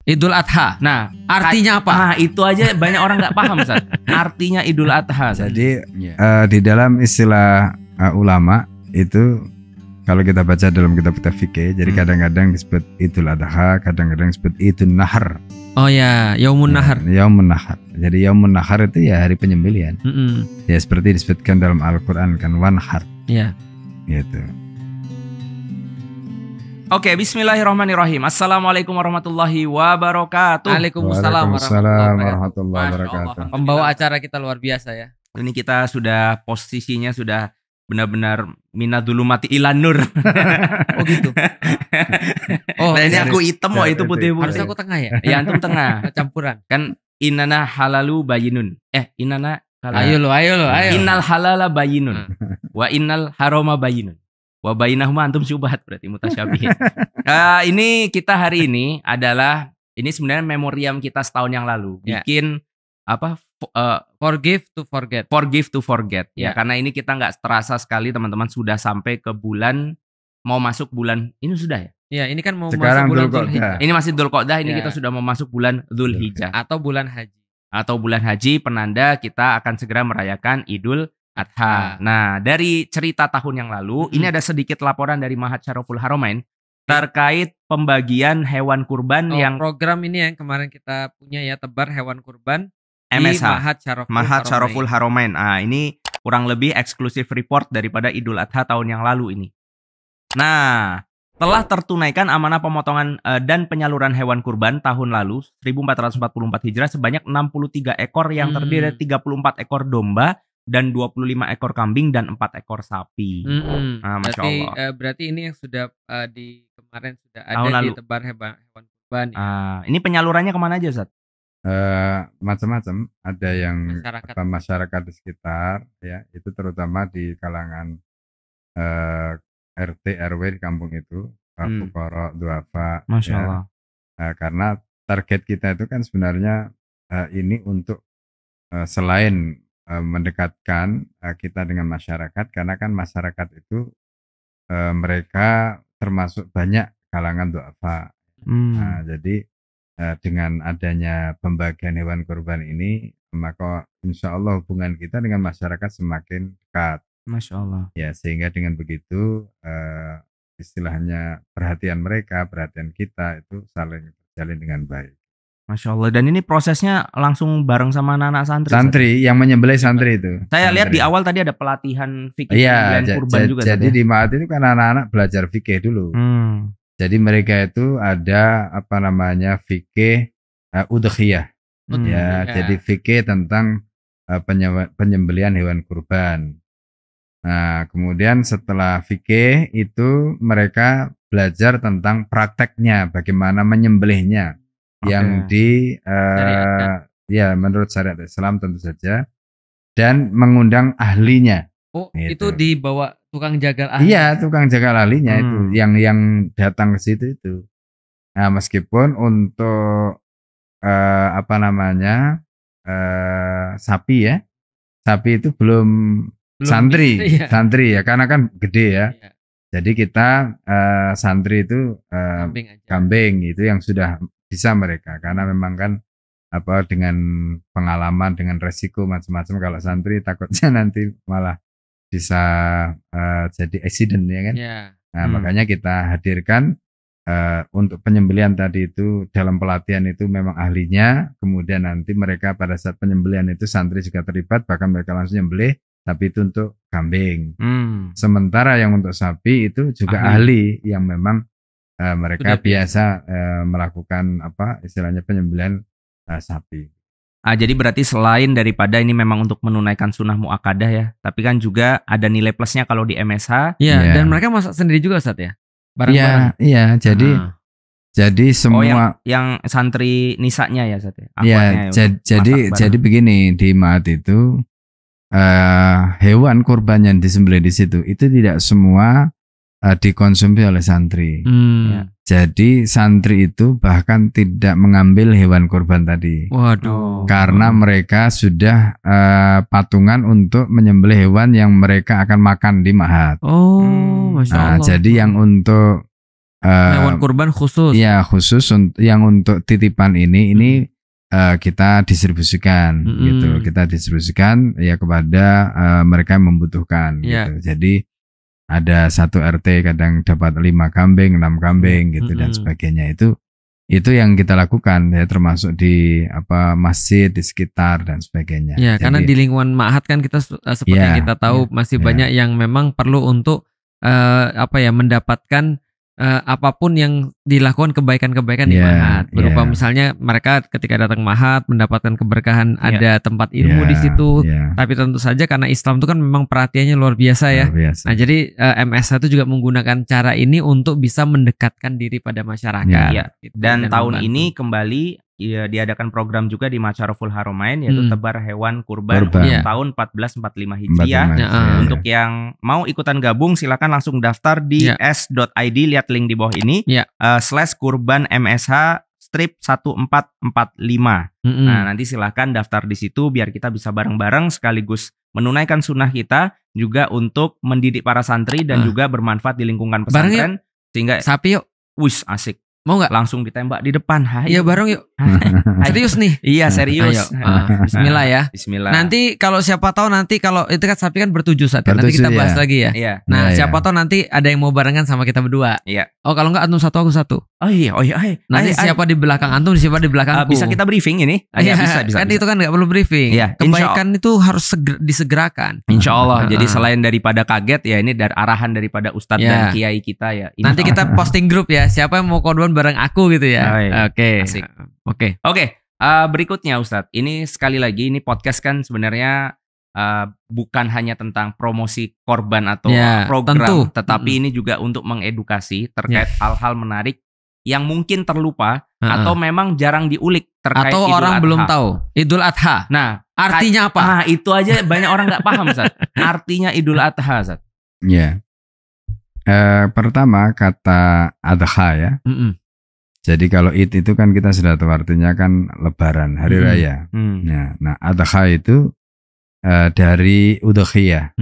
Idul Adha. Nah, Artinya apa? Nah, itu aja banyak orang nggak paham, Ustaz. Artinya Idul Adha. Jadi di dalam istilah ulama itu kalau kita baca dalam kitab-kitab fikih, jadi kadang-kadang disebut Idul Adha, kadang-kadang disebut Idul Nahar. Oh ya, Yaumun Nahar. Yaumun Nahar. Jadi Yaumun Nahar itu ya hari penyembelihan. Ya seperti disebutkan dalam Al-Qur'an kan wanhar. Iya. Gitu. Oke, bismillahirrahmanirrahim. Assalamualaikum warahmatullahi wabarakatuh. Waalaikumsalam warahmatullahi wabarakatuh. Pembawa acara kita luar biasa ya. Ini kita sudah posisinya sudah benar-benar minadulumati ilan nur. Oh gitu. Oh, nah, ini aku hitam itu putih-putih. Harus aku tengah ya? Ya, antum tengah. Campuran. Kan inana halalu bayinun. Inana Ayo lo. Innal halala bayinun. Wa innal harama bayinun. Wa bainahuma antum syubhat, berarti mutasyabih. Ini kita hari ini adalah ini sebenarnya memoriam kita setahun yang lalu. Bikin apa? Forgive to forget. Forgive to forget. Ya, karena ini kita nggak terasa sekali teman-teman sudah sampai ke bulan, mau masuk bulan ini sudah ya? Iya, ini kan mau sekarang masuk bulan Dzulhijjah. Ini masih Dzulqa'dah, ini kita sudah mau masuk bulan Dzulhijjah atau bulan haji. Atau bulan haji, penanda kita akan segera merayakan Idul Adha. Nah, dari cerita tahun yang lalu, ini ada sedikit laporan dari Mahat Syaraful Haramain terkait pembagian hewan kurban yang program ini yang kemarin kita punya ya, tebar hewan kurban MSH, di Mahat Syaraful Haramain. Ini kurang lebih eksklusif report daripada Idul Adha tahun yang lalu ini. Nah, telah tertunaikan amanah pemotongan dan penyaluran hewan kurban tahun lalu 1444 Hijrah sebanyak 63 ekor yang terdiri dari 34 ekor domba dan 25 ekor kambing dan 4 ekor sapi. Nah, Masya Allah. Berarti ini yang sudah di kemarin sudah tahun ada lalu. di tebar hewan kurban. Ya. Ini penyalurannya kemana aja, Ustaz? Macam-macam. Ada yang masyarakat di sekitar, ya itu terutama di kalangan RT RW di kampung itu, fuqara, duafa. Masya Allah. Karena target kita itu kan sebenarnya ini untuk selain mendekatkan kita dengan masyarakat, karena kan masyarakat itu mereka termasuk banyak kalangan duafa. Jadi dengan adanya pembagian hewan kurban ini, maka insya Allah hubungan kita dengan masyarakat semakin dekat. Masya Allah. Ya, sehingga dengan begitu istilahnya perhatian kita itu saling terjalin dengan baik. Masya Allah. Dan ini prosesnya langsung bareng sama anak-anak santri. Santri yang menyembelih santri itu. Saya lihat di awal tadi ada pelatihan fikih kurban juga. Jadi di Mahat itu kan anak-anak belajar fikih dulu. Jadi mereka itu ada fikih udhiyah. Ya, jadi fikih tentang penyembelihan hewan kurban. Nah, kemudian setelah fikih itu mereka belajar tentang prakteknya, bagaimana menyembelihnya. Yang menurut syariat Islam tentu saja, dan mengundang ahlinya. Oh, gitu. Itu dibawa tukang jagal ahli. Iya, tukang jagal ahlinya itu yang datang ke situ itu. Nah, meskipun untuk sapi itu belum santri ya, karena kan gede ya. Iya. Jadi kita santri itu kambing itu yang sudah bisa mereka, karena memang kan dengan pengalaman, dengan resiko macam-macam. Kalau santri takutnya nanti malah bisa jadi accident ya kan. Nah, makanya kita hadirkan untuk penyembelihan tadi itu, dalam pelatihan itu memang ahlinya. Kemudian nanti mereka pada saat penyembelihan itu santri juga terlibat, bahkan mereka langsung nyembelih, tapi itu untuk kambing. Sementara yang untuk sapi itu juga ahli yang memang mereka biasa melakukan istilahnya penyembelihan sapi. Jadi berarti selain daripada ini memang untuk menunaikan sunnah muakkadah ya, tapi kan juga ada nilai plusnya kalau di MSH. Iya, dan mereka masak sendiri juga, Ustaz ya? Barang-barang. Iya, jadi semua yang santri nisanya ya, Ustaz ya? Iya, jadi begini, di Mahat itu hewan kurban yang disembelih di situ itu tidak semua dikonsumsi oleh santri. Jadi santri itu bahkan tidak mengambil hewan kurban tadi. Waduh. Karena mereka sudah patungan untuk menyembelih hewan yang mereka akan makan di Mahat. Oh, Masya Allah. Jadi yang untuk hewan kurban khusus. Ya khusus yang untuk titipan ini kita distribusikan gitu. Kita distribusikan ya kepada mereka yang membutuhkan gitu. Jadi ada satu RT kadang dapat 5 kambing, 6 kambing gitu dan sebagainya. Itu yang kita lakukan ya, termasuk di masjid di sekitar dan sebagainya. Ya, karena di lingkungan Ma'had kan kita seperti yang kita tahu masih banyak yang memang perlu untuk mendapatkan apapun yang dilakukan kebaikan-kebaikan di Ma'had, berupa misalnya mereka ketika datang Ma'had mendapatkan keberkahan, ada tempat ilmu di situ. Tapi tentu saja karena Islam itu kan memang perhatiannya luar biasa ya. Nah, jadi MSH itu juga menggunakan cara ini untuk bisa mendekatkan diri pada masyarakat. Gitu. Dan tahun ini kembali diadakan program juga di Masyaraful Haramain, yaitu tebar hewan kurban tahun 1445 Hijriah. Untuk yang mau ikutan gabung silakan langsung daftar di s.id, lihat link di bawah ini /kurban MSH strip 1445. Nah, nanti silakan daftar di situ biar kita bisa bareng-bareng sekaligus menunaikan sunnah kita, juga untuk mendidik para santri dan juga bermanfaat di lingkungan pesantren. Sehingga sapi yuk. Wis asik. Mau nggak? Langsung ditembak di depan. Iya bareng yuk. Serius nih? Iya serius. Bismillah ya. Bismillah. Nanti kalau siapa tahu kalau itu kan sapi kan bertujuh saat. Nanti kita bahas lagi ya. Nah siapa tahu nanti ada yang mau barengan sama kita berdua. Iya. Oh kalau nggak antum satu aku satu. Oh iya. Nanti siapa di belakang antum, siapa di belakangku. Bisa kita briefing ini? Bisa. Kan itu kan nggak perlu briefing. Kebaikan itu harus disegerakan. Insya Allah. Jadi selain daripada kaget ya, ini dari arahan daripada Ustadz dan Kiai kita ya. Nanti kita posting grup ya. Siapa yang mau korban bareng aku gitu ya. Oke. Berikutnya Ustadz, ini sekali lagi ini podcast kan sebenarnya bukan hanya tentang promosi korban atau program, tetapi ini juga untuk mengedukasi terkait hal-hal menarik yang mungkin terlupa atau memang jarang diulik terkait atau Idul orang Adha. belum tahu Idul Adha. Nah, artinya apa? Nah, itu aja banyak orang nggak paham Ustadz. Artinya Idul Adha Ustadz. Ya. Pertama kata adha ya. Jadi kalau Id itu kan kita sudah tahu artinya kan Lebaran, hari raya. Nah, adha itu dari udhiyah.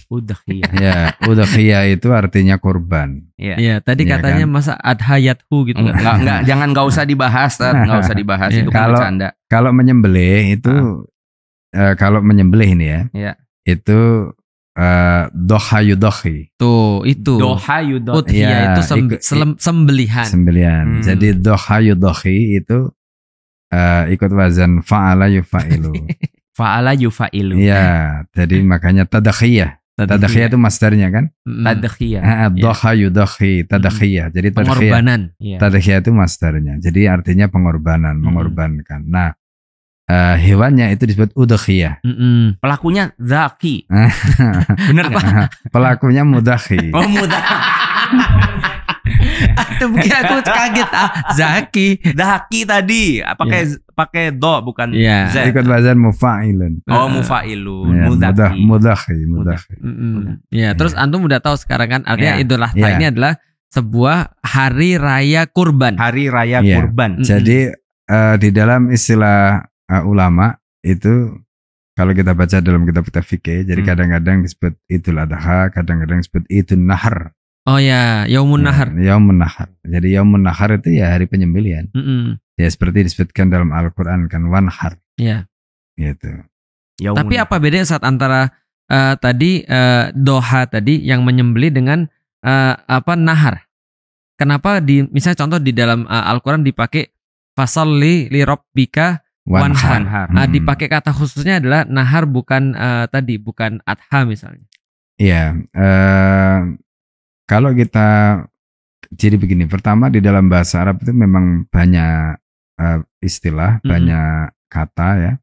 Udhiyah. Ya, udhiyah itu artinya kurban. Iya, tadi katanya kan? Masa adhayathu gitu. Enggak, jangan usah dibahas, enggak usah dibahas itu kan bercanda. Kalau menyembelih itu kalau menyembelih ini ya. Itu doha yudhi. Tuh, itu. Doha yudhi. Ya, itu sembelihan. Jadi doha yudhi itu ikut wazan fa'ala yufa'ilu. Fa'ala yufa'ilu. Iya, jadi makanya tadakhiyah. Tadakhiyah itu masdarnya kan? Tadakhiyah. Doha yudhi, tadakhiyah. Jadi pengorbanan. Tadakhiyah itu masdarnya. Jadi artinya pengorbanan, mengorbankan. Nah, hewannya itu disebut udhiyah. Pelakunya zaki. Bener nggak? Pelakunya mudakhi. Oh mudakhi. Aku kaget zaki. Zaki tadi pakai do bukan z. Ikut wazan mufa'ilun. Oh mufa'ilun. Mudakhi. Ya, terus antum udah tahu sekarang kan artinya Idul Adha ini adalah sebuah hari raya kurban. Hari raya kurban. Jadi di dalam istilah ulama itu kalau kita baca dalam kitab-kitab fikih, jadi kadang-kadang disebut Idul Adha, kadang-kadang disebut Idul Nahar. Oh ya, Yaumun Nahar. Yaumun Nahar. Jadi Yaumun Nahar itu ya hari penyembelihan. Ya seperti disebutkan dalam Al-Qur'an kan wanhar. Iya. Gitu. Tapi apa bedanya saat antara tadi doha tadi yang menyembelih dengan nahar? Kenapa misalnya contoh di dalam Al-Qur'an dipakai fasalli li rabbika wanhar. Dipakai kata khususnya adalah nahar, bukan bukan adha misalnya. Iya, kalau kita jadi begini, pertama di dalam bahasa Arab itu memang banyak istilah, banyak kata ya,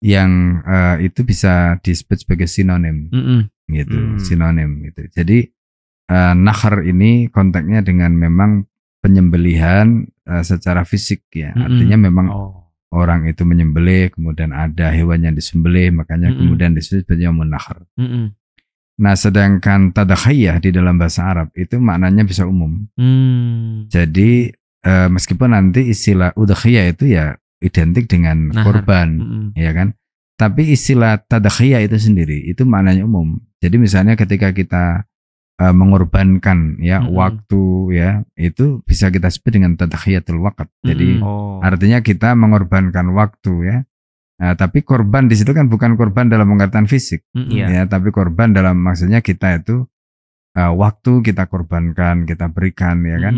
yang itu bisa disebut sebagai sinonim, gitu, sinonim gitu. Jadi nahar ini konteksnya dengan memang penyembelihan secara fisik ya, artinya memang orang itu menyembelih, kemudian ada hewan yang disembelih, makanya kemudian disebut sebagai yaumun nahar. Nah, sedangkan tadakhiyah di dalam bahasa Arab itu maknanya bisa umum. Jadi meskipun nanti istilah udhiyah itu ya identik dengan korban, ya kan? Tapi istilah tadakhiyah itu sendiri itu maknanya umum. Jadi misalnya ketika kita mengorbankan ya waktu ya, itu bisa kita sebut dengan tadhiyatul waqt. Jadi artinya kita mengorbankan waktu ya. Nah, tapi korban di situ kan bukan korban dalam pengertian fisik ya, tapi korban dalam maksudnya kita itu waktu kita korbankan, kita berikan ya kan,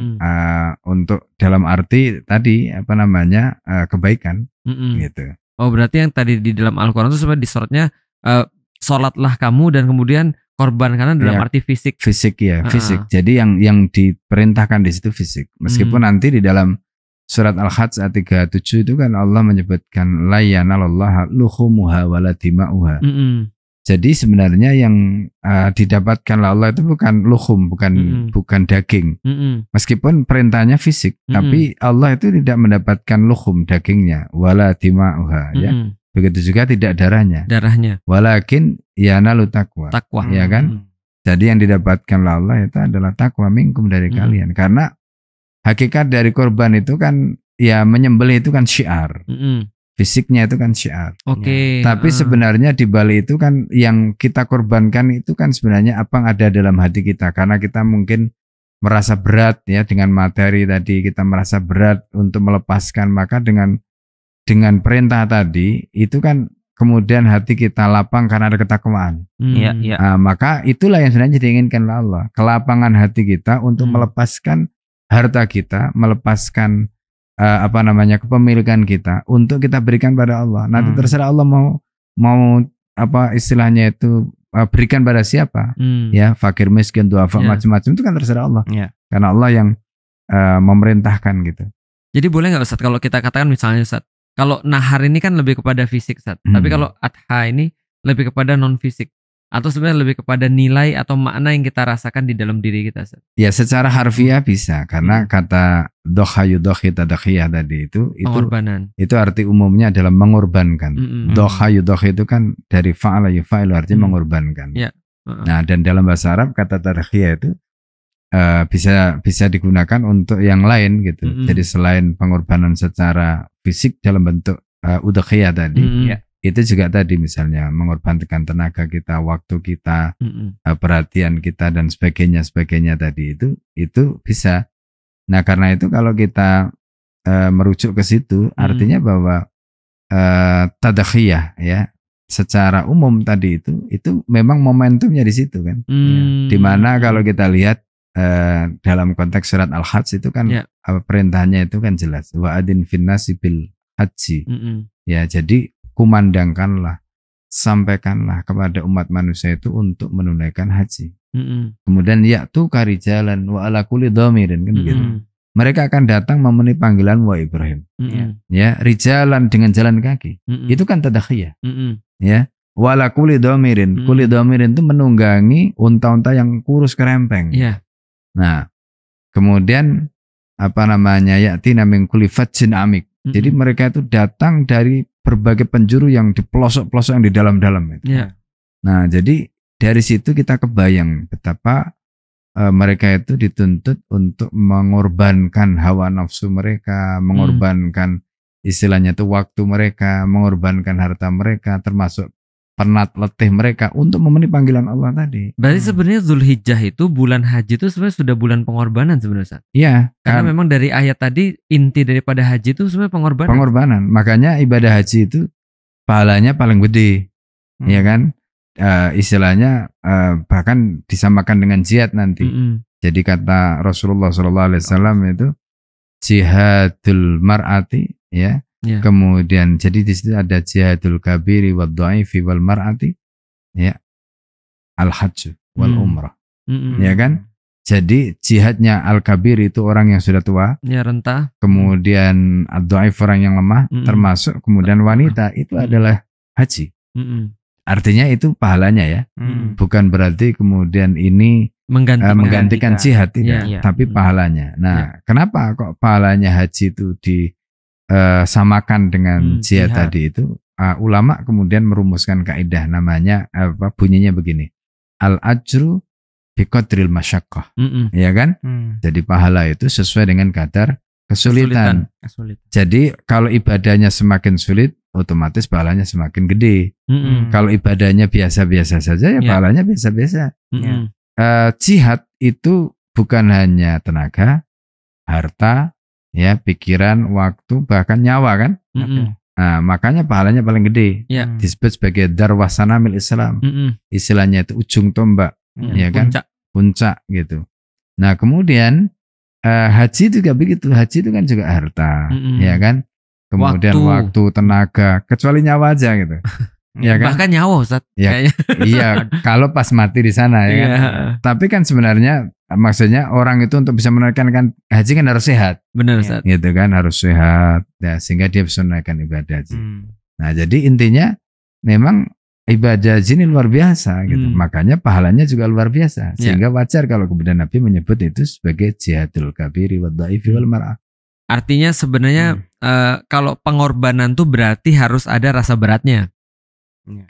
untuk dalam arti tadi apa namanya kebaikan gitu. Oh, berarti yang tadi di dalam Al-Quran itu sebenarnya disorotnya sholatlah kamu dan kemudian korban karena dalam arti fisik. Fisik ya, fisik. Jadi yang diperintahkan di situ fisik. Meskipun nanti di dalam surat Al-Hajj ayat 37 itu kan Allah menyebutkan la yanalallaha luhumuha wala dima'uha. Jadi sebenarnya yang didapatkan Allah itu bukan luhum, bukan daging. Meskipun perintahnya fisik, tapi Allah itu tidak mendapatkan luhum dagingnya wala dima'uha ya. Begitu juga tidak darahnya. Walakin yanalu taqwa. Ya kan? Jadi yang didapatkan Allah itu adalah takwa minkum dari kalian. Karena hakikat dari korban itu kan ya menyembelih itu kan syiar. Fisiknya itu kan syiar. Tapi sebenarnya di balik itu kan yang kita korbankan itu kan sebenarnya apa yang ada dalam hati kita. Karena kita mungkin merasa berat ya dengan materi tadi, kita merasa berat untuk melepaskan, maka dengan perintah tadi itu kan kemudian hati kita lapang karena ada ketakwaan. Nah, maka itulah yang sebenarnya diinginkan oleh Allah, kelapangan hati kita untuk melepaskan harta kita, melepaskan apa namanya kepemilikan kita untuk kita berikan pada Allah. Nanti terserah Allah mau apa istilahnya itu berikan pada siapa, ya fakir miskin duafa macam-macam itu kan terserah Allah. Karena Allah yang memerintahkan gitu. Jadi boleh nggak Ustadz kalau kita katakan misalnya Ustadz, kalau nahar ini kan lebih kepada fisik Ustadz, tapi kalau adha ini lebih kepada non fisik, atau sebenarnya lebih kepada nilai atau makna yang kita rasakan di dalam diri kita Ustadz? Ya secara harfiah bisa, karena kata doha yudohi tadakhiyah tadi itu pengorbanan. Itu arti umumnya adalah mengorbankan. Doha yudohi itu kan dari fa'ala yufa'ilu artinya mengorbankan. Nah, dan dalam bahasa Arab kata tadakhiyah itu bisa digunakan untuk yang lain gitu. Jadi selain pengorbanan secara fisik dalam bentuk udhiyah tadi, itu juga tadi misalnya mengorbankan tenaga kita, waktu kita, perhatian kita dan sebagainya tadi itu bisa. Nah, karena itu kalau kita merujuk ke situ, artinya bahwa tadakhiyah ya secara umum tadi itu memang momentumnya di situ kan. Dimana kalau kita lihat dalam konteks surat Al-Hajj itu kan perintahnya itu kan jelas, wa'adin finnasi bil haji. Ya, jadi kumandangkanlah, sampaikanlah kepada umat manusia itu untuk menunaikan haji. Kemudian ya'tu karijalan wa ala kulli dhamirin kan begitu. Mereka akan datang memenuhi panggilan wa Ibrahim. Ya, rijalan dengan jalan kaki. Itu kan tadakhiyah. Ya, wa ala kulli dhamirin. Kulli dhamirin itu menunggangi unta-unta yang kurus kerempeng. Nah, kemudian apa namanya ya'tina min kulli fajjin amik. Jadi mereka itu datang dari berbagai penjuru yang di pelosok-pelosok yang di dalam-dalam itu. Nah, jadi dari situ kita kebayang betapa mereka itu dituntut untuk mengorbankan hawa nafsu mereka, mengorbankan istilahnya itu waktu mereka, mengorbankan harta mereka, termasuk penat letih mereka untuk memenuhi panggilan Allah tadi. Berarti sebenarnya Zulhijjah itu bulan haji itu sebenarnya sudah bulan pengorbanan sebenarnya. Iya. Karena memang dari ayat tadi inti daripada haji itu sebenarnya pengorbanan. Pengorbanan. Makanya ibadah haji itu pahalanya paling gede, ya kan? Istilahnya bahkan disamakan dengan jihad nanti. Jadi kata Rasulullah SAW itu jihadul mar'ati, ya. Kemudian jadi di situ ada jihadul kabiri wad dha'ifi wal mar'ati, ya, al hajj wal umrah, ya kan? Jadi jihadnya al kabir itu orang yang sudah tua, ya, renta. Kemudian ad dha'if orang yang lemah, termasuk kemudian wanita itu adalah haji. Artinya itu pahalanya ya, bukan berarti kemudian ini menggantikan jihad tidak, tapi pahalanya. Nah, kenapa kok pahalanya haji itu samakan dengan jihad tadi itu? Ulama kemudian merumuskan kaidah namanya bunyinya begini, al ajru biqadril masyaqqah, ya kan? Jadi pahala itu sesuai dengan kadar kesulitan. Jadi kalau ibadahnya semakin sulit, otomatis pahalanya semakin gede. Kalau ibadahnya biasa-biasa saja, ya pahalanya biasa-biasa. jihad itu bukan hanya tenaga, harta, ya, pikiran, waktu, bahkan nyawa kan. Nah, makanya pahalanya paling gede. Disebut sebagai darwah sanamil Islam. Istilahnya itu ujung tombak, ya kan? Puncak gitu. Nah, kemudian haji juga begitu. Haji itu kan juga harta, ya kan? Kemudian waktu, tenaga, kecuali nyawa aja gitu. Ya kan? Bahkan nyawa, Ustaz. Ya, iya, kalau pas mati di sana, ya kan. Tapi kan sebenarnya maksudnya orang itu untuk bisa menunaikan haji kan harus sehat. Benar, Ustaz. Gitu kan, harus sehat, ya, sehingga dia bisa menunaikan ibadah haji. Nah, jadi intinya memang ibadah haji ini luar biasa gitu. Makanya pahalanya juga luar biasa. Sehingga wajar kalau kemudian Nabi menyebut itu sebagai jihadul kabiri wa dhaifi wal mar'ah. Artinya sebenarnya kalau pengorbanan tuh berarti harus ada rasa beratnya.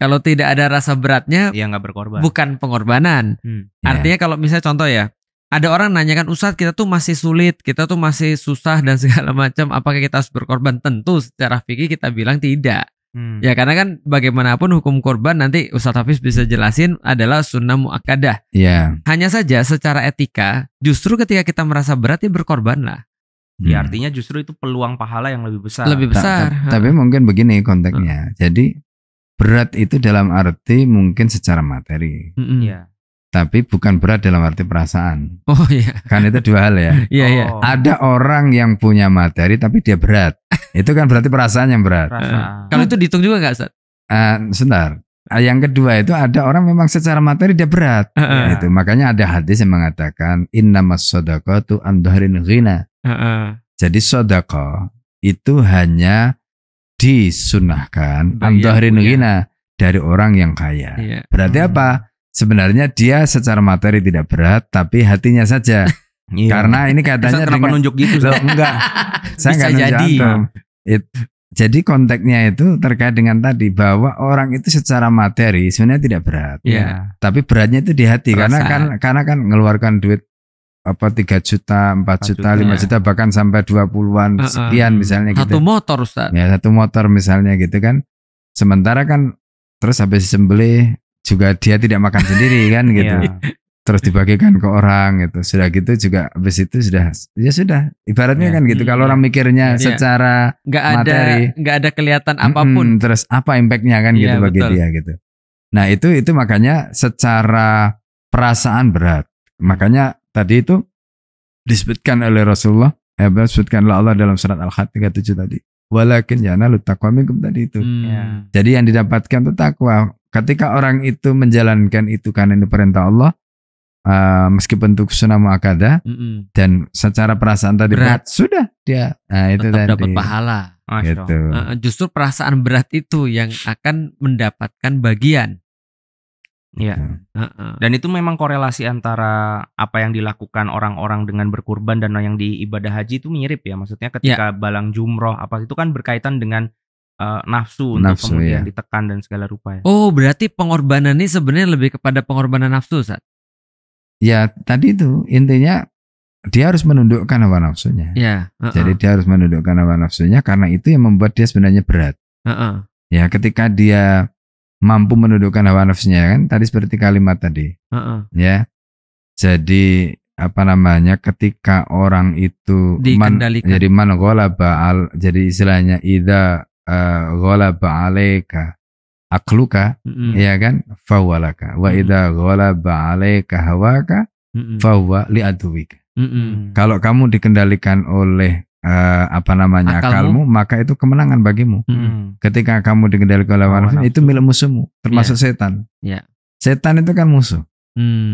Kalau tidak ada rasa beratnya, ya nggak berkorban. Bukan pengorbanan. Artinya kalau misalnya contoh ya, ada orang nanyakan, Ustadz kita tuh masih sulit, kita tuh masih susah dan segala macam, apakah kita harus berkorban? Tentu secara fikih kita bilang tidak. Ya karena kan bagaimanapun hukum korban nanti Ustadz Hafiz bisa jelasin adalah sunnah muakkadah. Hanya saja secara etika, justru ketika kita merasa berat ya berkorbanlah. Ya artinya justru itu peluang pahala yang lebih besar. Lebih besar. Tapi mungkin begini konteksnya. Jadi berat itu dalam arti mungkin secara materi. Tapi bukan berat dalam arti perasaan. Oh iya. Kan itu dua hal ya. Iya. Ada orang yang punya materi tapi dia berat. Itu kan berarti perasaan yang berat. Kalau itu dihitung juga nggak, Ustaz? Sebentar. Yang kedua itu ada orang memang secara materi dia berat. Itu makanya ada hadis yang mengatakan innamas shadaqatu an dhahrin ghina. Jadi sedekah itu hanya disunahkan an dhahrin ghina, dari orang yang kaya. Berarti apa? Sebenarnya dia secara materi tidak berat, tapi hatinya saja. Karena ini katanya kenapa nunjuk gitu? Loh, enggak. Saya enggak nunjuk antum. Jadi konteksnya itu terkait dengan tadi bahwa orang itu secara materi sebenarnya tidak berat. Tapi beratnya itu di hati. Karena kan ngeluarkan duit 3 juta, 4 juta, 5 juta, bahkan sampai 20-an sekian misalnya gitu. Satu motor, Ustaz. Ya, satu motor misalnya gitu kan. Sementara kan terus habis disembelih juga dia tidak makan sendiri kan gitu. Terus dibagikan ke orang gitu. Sudah gitu juga habis itu sudah ibaratnya kan gitu. Kalau orang mikirnya secara materi nggak ada kelihatan apapun. Terus apa impactnya kan gitu bagi dia gitu. Nah itu makanya secara perasaan berat. Makanya tadi itu disebutkan oleh Rasulullah, disebutkan oleh Allah dalam surat Al-Hajj 37 tadi. Walakin yanalut taqwa minkum tadi itu. Jadi yang didapatkan itu takwa. Ketika orang itu menjalankan itu karena ini perintah Allah, meskipun untuk sunnah muakkadah dan secara perasaan tadi berat, sudah dia. Nah itu tetap tadi dapat pahala. Gitu. Justru perasaan berat itu yang akan mendapatkan bagian. Dan itu memang korelasi antara apa yang dilakukan orang-orang dengan berkurban dan yang di ibadah haji itu mirip ya. Maksudnya ketika balang jumroh apa itu kan berkaitan dengan nafsu untuk kemudian ditekan dan segala rupa ya. Oh, berarti pengorbanan ini sebenarnya lebih kepada pengorbanan nafsu, Ustaz? Ya, tadi itu intinya dia harus menundukkan hawa nafsunya. Jadi dia harus menundukkan hawa nafsunya karena itu yang membuat dia sebenarnya berat. Ya, ketika dia mampu menundukkan hawa nafsunya kan tadi seperti kalimat tadi. Ya. Jadi ketika orang itu jadi man ghalaba jadi istilahnya idza ghalaba alaika akluka, ya kan, fawalaka wa idza ghalaba alaika hawaka fahuwa li'aduwika. Kalau kamu dikendalikan oleh akalmu, maka itu kemenangan bagimu. Ketika kamu dikendalikan oleh nafsu, itu milik musuhmu, termasuk setan. Setan itu kan musuh.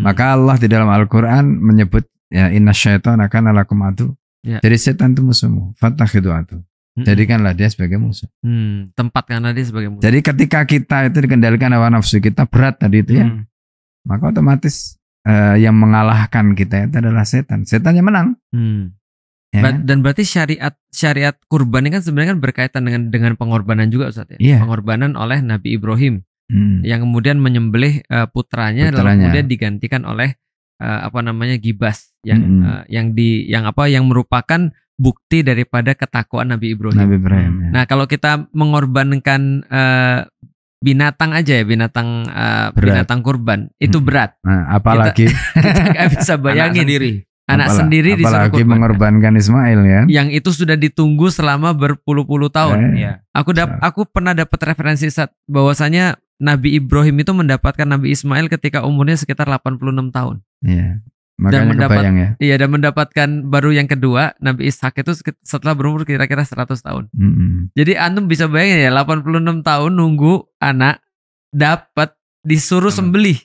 Maka Allah di dalam Al-Quran menyebut ya inna syaitana kana lakum adu. Jadi setan itu musuhmu, fatakhidu adu. Jadikanlah dia sebagai musuh. Tempatkanlah dia sebagai musuh. Jadi ketika kita itu dikendalikan hawa nafsu kita berat tadi itu ya, maka otomatis yang mengalahkan kita itu adalah setan. Setannya menang. Dan berarti syariat kurban ini kan sebenarnya kan berkaitan dengan pengorbanan juga, Ustaz ya. Pengorbanan oleh Nabi Ibrahim yang kemudian menyembelih putranya lalu kemudian digantikan oleh gibas yang merupakan bukti daripada ketakwaan Nabi Ibrahim. Ya. Nah, kalau kita mengorbankan binatang aja ya, binatang kurban itu berat. Nah, apalagi kita nggak bisa bayangin anak sendiri disuruh apalagi kurban. mengorbankan Ismail ya. Yang itu sudah ditunggu selama berpuluh-puluh tahun. Iya. Aku pernah dapat referensi bahwasanya Nabi Ibrahim itu mendapatkan Nabi Ismail ketika umurnya sekitar 86 tahun. Iya. Makanya kebayang ya. Iya, dan mendapatkan baru yang kedua Nabi Ishak itu setelah berumur kira-kira 100 tahun. Jadi antum bisa bayangin ya, 86 tahun nunggu anak dapat disuruh sembelih.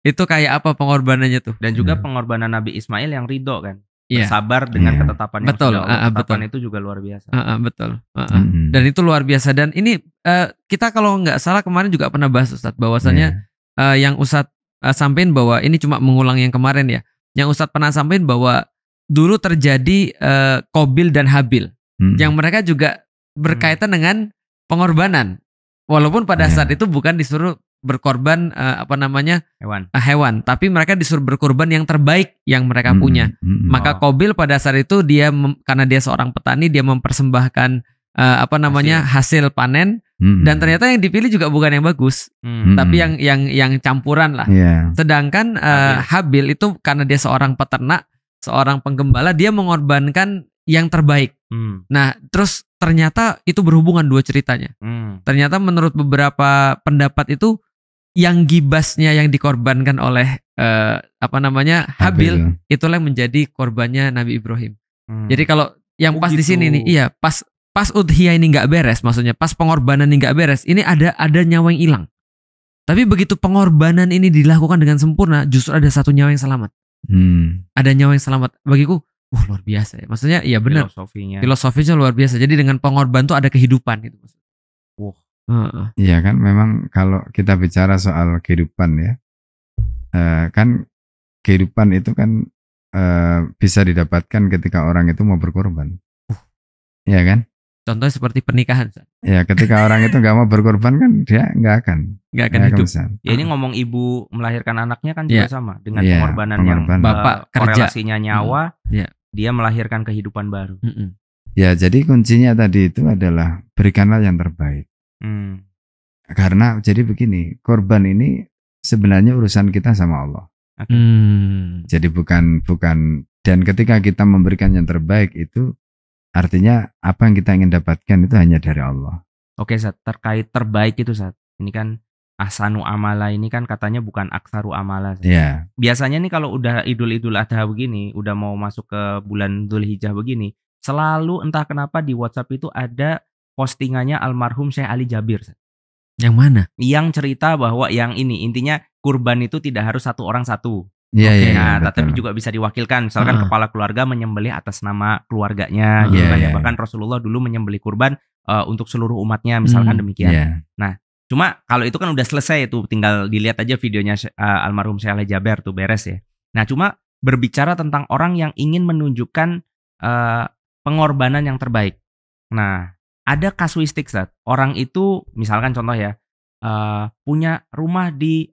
Itu kayak apa pengorbanannya tuh? Dan juga pengorbanan Nabi Ismail yang ridho kan. Iya. Bersabar dengan ketetapan yang betul. sudah Allah tetapkan, betul. itu juga luar biasa. Betul. Dan itu luar biasa. Dan ini kita kalau nggak salah kemarin juga pernah bahas Ustadz bahwasanya yang Ustadz sampaikan bahwa ini cuma mengulang yang kemarin ya. Yang Ustadz pernah sampaikan bahwa dulu terjadi Qabil dan Habil, yang mereka juga berkaitan dengan pengorbanan, walaupun pada saat itu bukan disuruh berkorban hewan, tapi mereka disuruh berkorban yang terbaik yang mereka punya. Maka Qabil pada saat itu karena dia seorang petani, dia mempersembahkan hasil panen. Dan ternyata yang dipilih juga bukan yang bagus, tapi yang campuran lah. Sedangkan Habil itu karena dia seorang peternak, seorang penggembala, dia mengorbankan yang terbaik. Nah, terus ternyata itu berhubungan dua ceritanya. Ternyata menurut beberapa pendapat itu yang gibasnya yang dikorbankan oleh Habil itulah yang menjadi korbannya Nabi Ibrahim. Jadi kalau yang pas di sini nih, iya pas udhiyah ini nggak beres, maksudnya pas pengorbanan ini nggak beres, ini ada nyawa yang hilang. Tapi begitu pengorbanan ini dilakukan dengan sempurna, justru ada satu nyawa yang selamat. Ada nyawa yang selamat. Bagiku, luar biasa ya. Maksudnya, iya benar. Filosofinya luar biasa. Jadi dengan pengorbanan tuh ada kehidupan gitu. Iya kan, memang kalau kita bicara soal kehidupan ya, kan kehidupan itu kan bisa didapatkan ketika orang itu mau berkorban. Iya kan? Contohnya seperti pernikahan. Ya, ketika orang itu nggak mau berkorban kan dia nggak akan hidup. Ya ini ngomong ibu melahirkan anaknya kan juga sama dengan pengorbanan yang bapak kerja, korelasinya nyawa, dia melahirkan kehidupan baru. Ya, jadi kuncinya tadi itu adalah berikanlah yang terbaik. Karena jadi begini, korban ini sebenarnya urusan kita sama Allah. Jadi bukan dan ketika kita memberikan yang terbaik itu artinya apa yang kita ingin dapatkan itu hanya dari Allah. Oke, Zat, terkait terbaik itu, Zat. Ini kan ahsanu amala ini kan katanya bukan aksaru amala. Iya. Biasanya nih kalau udah Idul Adha begini, udah mau masuk ke bulan Dzulhijjah begini, selalu entah kenapa di WhatsApp itu ada postingannya almarhum Syekh Ali Jabir, Zat. Yang mana? Yang cerita bahwa yang ini intinya kurban itu tidak harus satu orang satu. Nah, tapi juga bisa diwakilkan. Misalkan kepala keluarga menyembelih atas nama keluarganya, gitu kan ya. Bahkan Rasulullah dulu menyembelih kurban untuk seluruh umatnya, misalkan demikian. Nah, cuma kalau itu kan udah selesai itu, tinggal dilihat aja videonya almarhum Syekh Ali Jabir tuh beres ya. Nah, cuma berbicara tentang orang yang ingin menunjukkan pengorbanan yang terbaik. Nah, ada kasuistik, Zat. Orang itu misalkan contoh ya, punya rumah di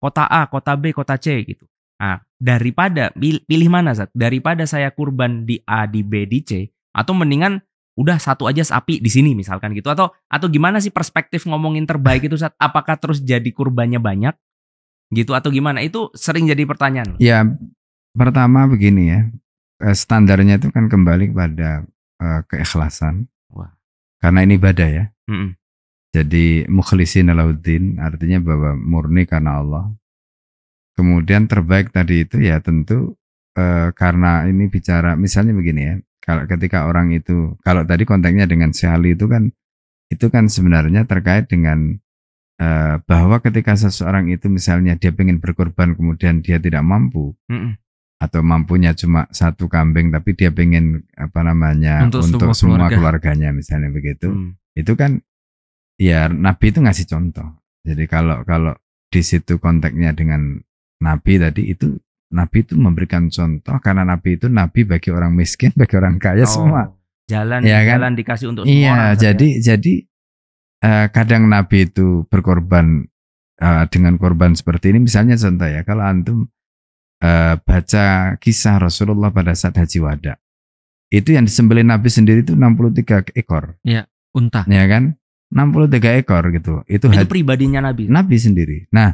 kota A, kota B, kota C gitu. Nah, daripada pilih mana, Zat? Daripada saya kurban di A, di B, di C, atau mendingan udah satu aja sapi di sini misalkan gitu, atau gimana sih perspektif ngomongin terbaik itu, Zat? Apakah terus jadi kurbannya banyak gitu atau gimana? Itu sering jadi pertanyaan. Ya, pertama begini ya, standarnya itu kan kembali kepada keikhlasan. Karena ini ibadah ya. Jadi mukhlisin alauddin, artinya bahwa murni karena Allah. Kemudian terbaik tadi itu ya tentu karena ini bicara misalnya begini ya, kalau ketika orang itu, kalau tadi konteksnya dengan Syekh Ali itu kan sebenarnya terkait dengan bahwa ketika seseorang itu misalnya dia pengen berkorban kemudian dia tidak mampu, atau mampunya cuma satu kambing tapi dia pengen untuk semua keluarganya misalnya begitu, itu kan ya Nabi itu ngasih contoh. Jadi kalau di situ konteksnya dengan Nabi tadi itu, Nabi itu memberikan contoh karena Nabi itu Nabi bagi orang miskin, bagi orang kaya semua. Jalan dikasih untuk Iya, semua orang. jadi kadang Nabi itu berkorban dengan korban seperti ini. Misalnya contoh ya, kalau antum baca kisah Rasulullah pada saat Haji Wada, itu yang disembelih Nabi sendiri itu 63 ekor. Iya, unta. Ya kan? 63 ekor gitu. Itu pribadinya Nabi. Nabi sendiri. Nah,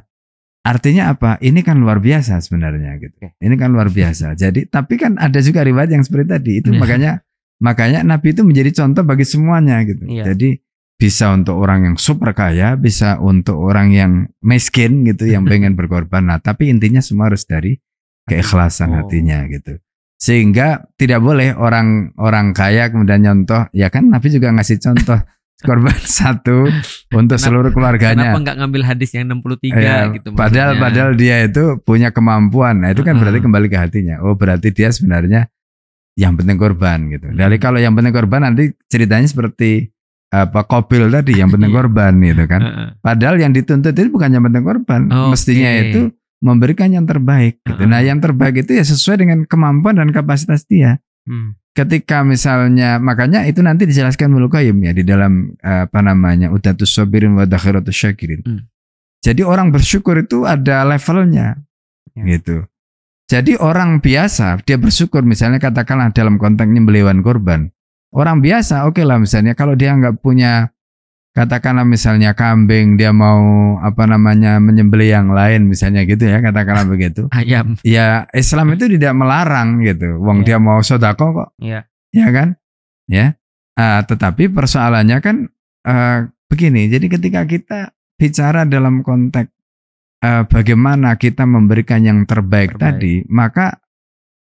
artinya apa? Ini kan luar biasa sebenarnya gitu. Ini kan luar biasa. Jadi tapi kan ada juga riwayat yang seperti tadi. Itu makanya Nabi itu menjadi contoh bagi semuanya gitu. Jadi bisa untuk orang yang super kaya, bisa untuk orang yang miskin gitu, yang pengen berkorban. Nah, tapi intinya semua harus dari keikhlasan hatinya gitu. Sehingga tidak boleh orang kaya kemudian nyontoh. Ya kan Nabi juga ngasih contoh korban satu untuk seluruh keluarganya. Kenapa nggak ngambil hadis yang 63 gitu? Padahal dia itu punya kemampuan. Nah, itu kan berarti kembali ke hatinya. Oh, berarti dia sebenarnya yang penting korban gitu. Dari kalau yang penting korban nanti ceritanya seperti Qabil tadi yang penting korban gitu kan. Padahal yang dituntut itu bukan yang penting korban, mestinya itu memberikan yang terbaik gitu. Nah, yang terbaik itu ya sesuai dengan kemampuan dan kapasitas dia. Ketika misalnya, makanya itu nanti dijelaskan Ibnu Qayyim ya di dalam Uddatus Sabirin wa Dakhiratus Syakirin. Jadi orang bersyukur itu ada levelnya gitu. Jadi orang biasa dia bersyukur misalnya katakanlah dalam konteks nyembelihan korban. Orang biasa oke lah misalnya kalau dia nggak punya katakanlah misalnya kambing dia mau menyembelih yang lain misalnya gitu ya katakanlah begitu. Ayam. Ya Islam itu tidak melarang gitu. Wong dia mau sedekah kok. Ya kan? Ya. Tetapi persoalannya kan begini. Jadi ketika kita bicara dalam konteks bagaimana kita memberikan yang terbaik tadi, maka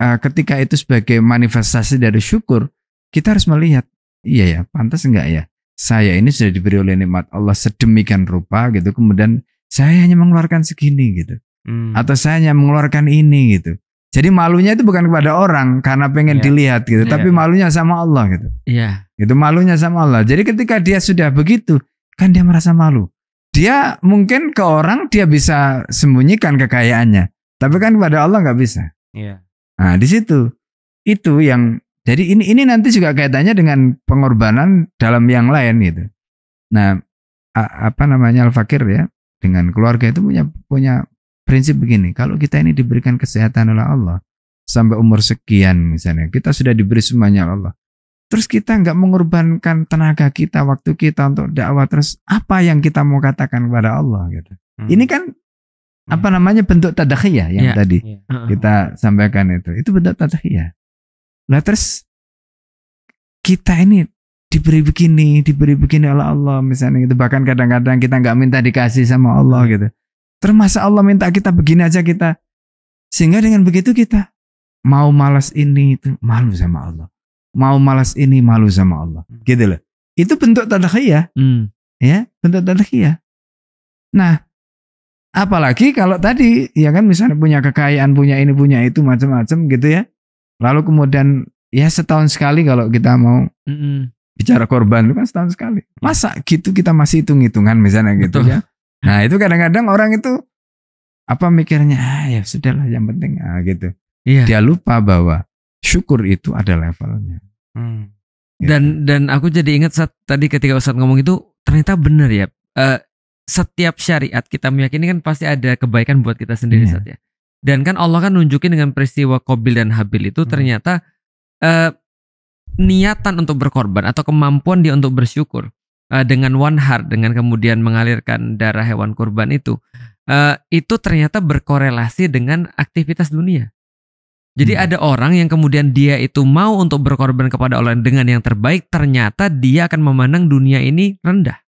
ketika itu sebagai manifestasi dari syukur, kita harus melihat, iya ya, pantas enggak ya? Saya ini sudah diberi oleh nikmat Allah sedemikian rupa gitu, kemudian saya hanya mengeluarkan segini gitu. Atau saya hanya mengeluarkan ini gitu. Jadi malunya itu bukan kepada orang karena pengen dilihat gitu, tapi malunya sama Allah gitu. Iya. Gitu malunya sama Allah. Jadi ketika dia sudah begitu, kan dia merasa malu. Dia mungkin ke orang dia bisa sembunyikan kekayaannya, tapi kan kepada Allah nggak bisa. Nah di situ itu yang jadi ini nanti juga kaitannya dengan pengorbanan dalam yang lain gitu. Nah Al-Fakir ya dengan keluarga itu punya prinsip begini. Kalau kita ini diberikan kesehatan oleh Allah sampai umur sekian misalnya, kita sudah diberi semuanya oleh Allah. Terus kita nggak mengorbankan tenaga kita, waktu kita untuk dakwah, terus apa yang kita mau katakan kepada Allah gitu. Ini kan bentuk tadhiyah yang tadi kita sampaikan itu bentuk tadhiyah. Nah terus kita ini diberi begini oleh Allah misalnya gitu. Bahkan kadang-kadang kita nggak minta dikasih sama Allah gitu. Termasuk Allah minta kita begini aja kita. Sehingga dengan begitu kita mau malas ini itu malu sama Allah. Mau malas ini malu sama Allah. Gitu loh. Itu bentuk tadhiyah. Ya, bentuk tadhiyah. Nah, apalagi kalau tadi ya kan misalnya punya kekayaan, punya ini, punya itu macam-macam gitu ya. Lalu kemudian ya setahun sekali kalau kita mau bicara korban itu kan setahun sekali. Masa gitu kita masih hitung-hitungan misalnya gitu. Betul. Ya. Nah itu kadang-kadang orang itu mikirnya ya sudahlah yang penting gitu. Dia lupa bahwa syukur itu ada levelnya. Gitu. Dan aku jadi ingat saat tadi ketika Ustadz ngomong itu ternyata benar ya. Setiap syariat kita meyakini kan pasti ada kebaikan buat kita sendiri Ustadz ya. Dan kan Allah kan nunjukin dengan peristiwa Qabil dan Habil itu ternyata niatan untuk berkorban atau kemampuan dia untuk bersyukur dengan one heart, dengan kemudian mengalirkan darah hewan kurban itu ternyata berkorelasi dengan aktivitas dunia. Jadi ada orang yang kemudian dia itu mau untuk berkorban kepada Allah dengan yang terbaik, ternyata dia akan memandang dunia ini rendah.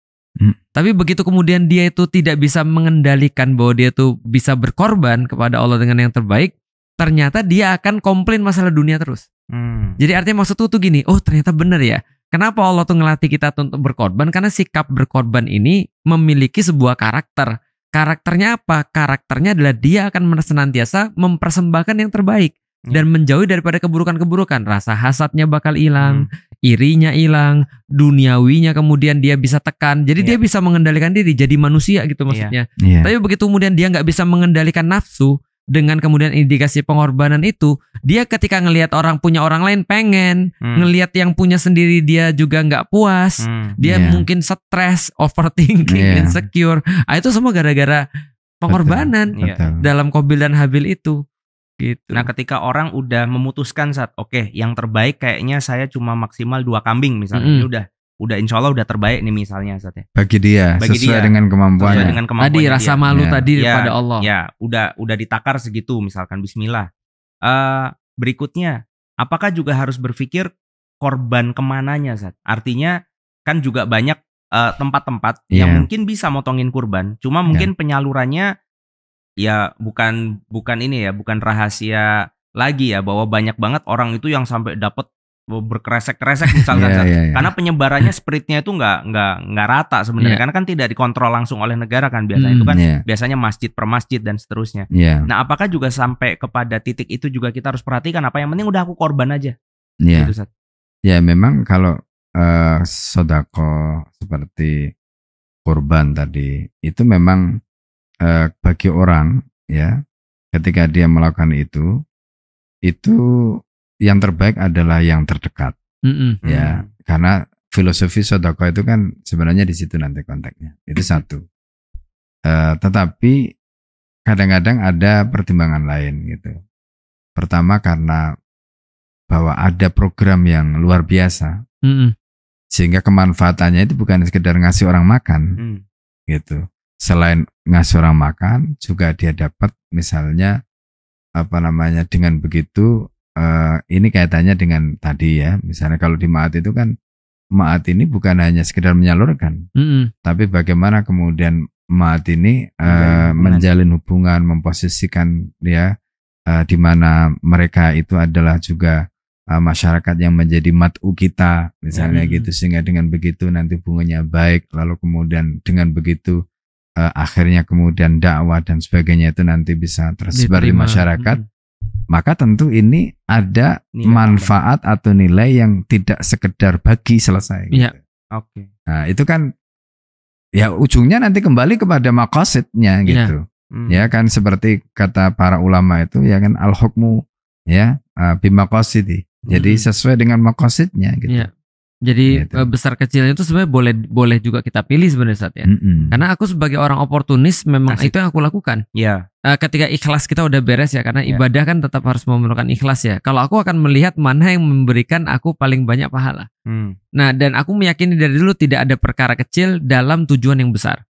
Tapi begitu kemudian dia itu tidak bisa mengendalikan bahwa dia itu bisa berkorban kepada Allah dengan yang terbaik, ternyata dia akan komplain masalah dunia terus. Jadi artinya maksudku tuh gini, oh ternyata benar ya. Kenapa Allah tuh ngelatih kita untuk berkorban? Karena sikap berkorban ini memiliki sebuah karakter. Karakternya apa? Karakternya adalah dia akan senantiasa mempersembahkan yang terbaik dan menjauhi daripada keburukan-keburukan. Rasa hasadnya bakal hilang, irinya hilang, duniawinya kemudian dia bisa tekan. Jadi dia bisa mengendalikan diri, jadi manusia gitu maksudnya. Tapi begitu kemudian dia nggak bisa mengendalikan nafsu, dengan kemudian indikasi pengorbanan itu, dia ketika ngelihat punya orang lain pengen, ngelihat yang punya sendiri dia juga nggak puas, dia mungkin stres, overthinking, insecure. Itu semua gara-gara pengorbanan dalam Qabil dan Habil itu. Gitu. Nah, ketika orang udah memutuskan oke, yang terbaik kayaknya saya cuma maksimal 2 kambing misalnya, ini udah udah insya Allah udah terbaik nih misalnya Ustaz ya. Bagi dia sesuai dengan kemampuannya. Sesuai dengan kemampuannya tadi rasa dia. malu Ya. tadi Ya, pada Allah. Ya, udah ditakar segitu misalkan bismillah. Berikutnya, apakah juga harus berpikir korban kemananya Ustaz? Artinya kan juga banyak tempat-tempat yang mungkin bisa motongin kurban, cuma mungkin penyalurannya ya bukan ini ya, bukan rahasia lagi ya, bahwa banyak banget orang itu yang sampai dapat berkresek-kresek misalkan, karena penyebarannya spiritnya itu nggak rata sebenarnya, karena kan tidak dikontrol langsung oleh negara kan biasanya itu kan biasanya masjid per masjid dan seterusnya. Nah, apakah juga sampai kepada titik itu juga kita harus perhatikan apa yang penting udah aku korban aja? Gitu, Ustaz. Ya memang kalau sodako seperti kurban tadi itu memang bagi orang ya ketika dia melakukan itu yang terbaik adalah yang terdekat ya, karena filosofi sodako itu kan sebenarnya di situ nanti konteksnya itu satu. Tetapi kadang-kadang ada pertimbangan lain gitu. Pertama karena bahwa ada program yang luar biasa sehingga kemanfaatannya itu bukan sekedar ngasih orang makan gitu. Selain ngasih orang makan juga dia dapat misalnya dengan begitu ini kaitannya dengan tadi ya, misalnya kalau di Ma'at itu kan Ma'at ini bukan hanya sekedar menyalurkan, tapi bagaimana kemudian Ma'at ini menjalin hubungan, memposisikan ya di mana mereka itu adalah juga masyarakat yang menjadi mat'u kita misalnya gitu, sehingga dengan begitu nanti hubungannya baik, lalu kemudian dengan begitu akhirnya kemudian dakwah dan sebagainya itu nanti bisa tersebar di masyarakat. Maka tentu ini ada manfaat atau nilai yang tidak sekedar bagi selesai gitu. Nah itu kan ya ujungnya nanti kembali kepada maqasidnya gitu. Ya kan seperti kata para ulama itu ya kan al-hukmu ya bimaqasidi. Jadi sesuai dengan maqasidnya gitu. Jadi besar kecilnya itu sebenarnya boleh juga kita pilih sebenarnya Ustaz ya. Karena aku sebagai orang oportunis memang itu yang aku lakukan. Ketika ikhlas kita udah beres ya, karena ibadah kan tetap harus memerlukan ikhlas ya. Kalau aku akan melihat mana yang memberikan aku paling banyak pahala. Nah, dan aku meyakini dari dulu tidak ada perkara kecil dalam tujuan yang besar.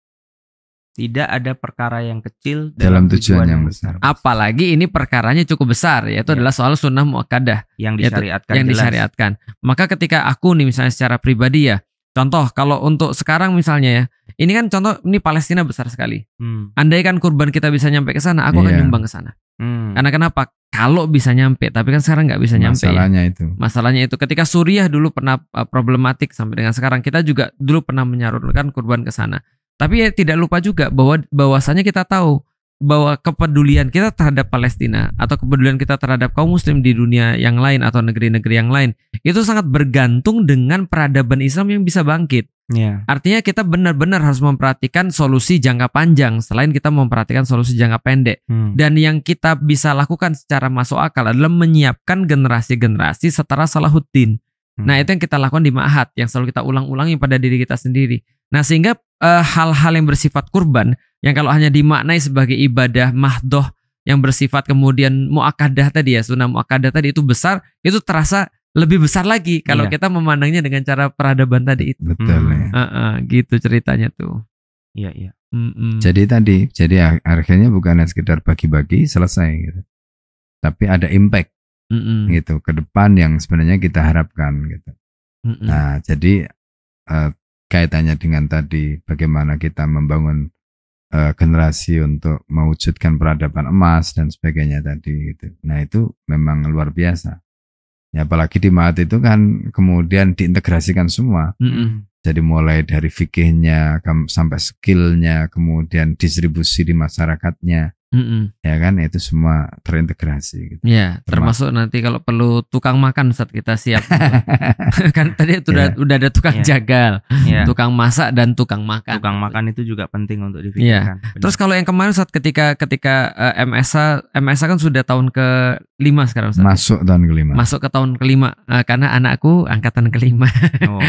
Tidak ada perkara yang kecil dalam tujuan yang besar. Apalagi ini perkaranya cukup besar, yaitu adalah soal sunnah muakkadah yang disyariatkan. Disyariatkan. Maka ketika aku nih misalnya secara pribadi ya, contoh kalau untuk sekarang misalnya ya, ini kan contoh ini Palestina besar sekali. Andai kan kurban kita bisa nyampe ke sana, aku akan nyumbang ke sana. Karena kenapa? Kalau bisa nyampe, tapi kan sekarang nggak bisa nyampe. Masalahnya itu ketika Suriah dulu pernah problematik sampai dengan sekarang, kita juga dulu pernah menyalurkan kurban ke sana. Tapi ya tidak lupa juga bahwasanya kita tahu bahwa kepedulian kita terhadap Palestina atau kepedulian kita terhadap kaum muslim di dunia yang lain atau negeri-negeri yang lain itu sangat bergantung dengan peradaban Islam yang bisa bangkit. Artinya kita benar-benar harus memperhatikan solusi jangka panjang selain kita memperhatikan solusi jangka pendek. Dan yang kita bisa lakukan secara masuk akal adalah menyiapkan generasi-generasi setara Salahuddin. Nah itu yang kita lakukan di Ma'had, yang selalu kita ulang-ulangi pada diri kita sendiri. Nah sehingga hal-hal yang bersifat kurban yang kalau hanya dimaknai sebagai ibadah mahdoh yang bersifat kemudian muakkadah tadi ya, sunnah muakkadah tadi itu besar, itu terasa lebih besar lagi kalau kita memandangnya dengan cara peradaban tadi itu. Betul ya. Gitu ceritanya tuh. Iya. Jadi akhirnya bukan sekedar bagi-bagi selesai gitu, tapi ada impact gitu ke depan yang sebenarnya kita harapkan gitu. Nah jadi kaitannya dengan tadi bagaimana kita membangun generasi untuk mewujudkan peradaban emas dan sebagainya tadi gitu. Nah itu memang luar biasa. Ya, apalagi di Ma'had itu kan kemudian diintegrasikan semua. Jadi mulai dari fikihnya sampai skillnya, kemudian distribusi di masyarakatnya. Ya kan itu semua terintegrasi gitu. Ya, termasuk nanti kalau perlu tukang makan saat kita siap. Kan tadi udah ada tukang jagal, tukang masak dan tukang makan. Tukang makan itu juga penting untuk difikirkan. Terus kalau yang kemarin saat ketika MSA kan sudah tahun ke-5 sekarang Ustaz. Masuk tahun ke-5. Masuk ke tahun ke-5 karena anakku angkatan ke-5.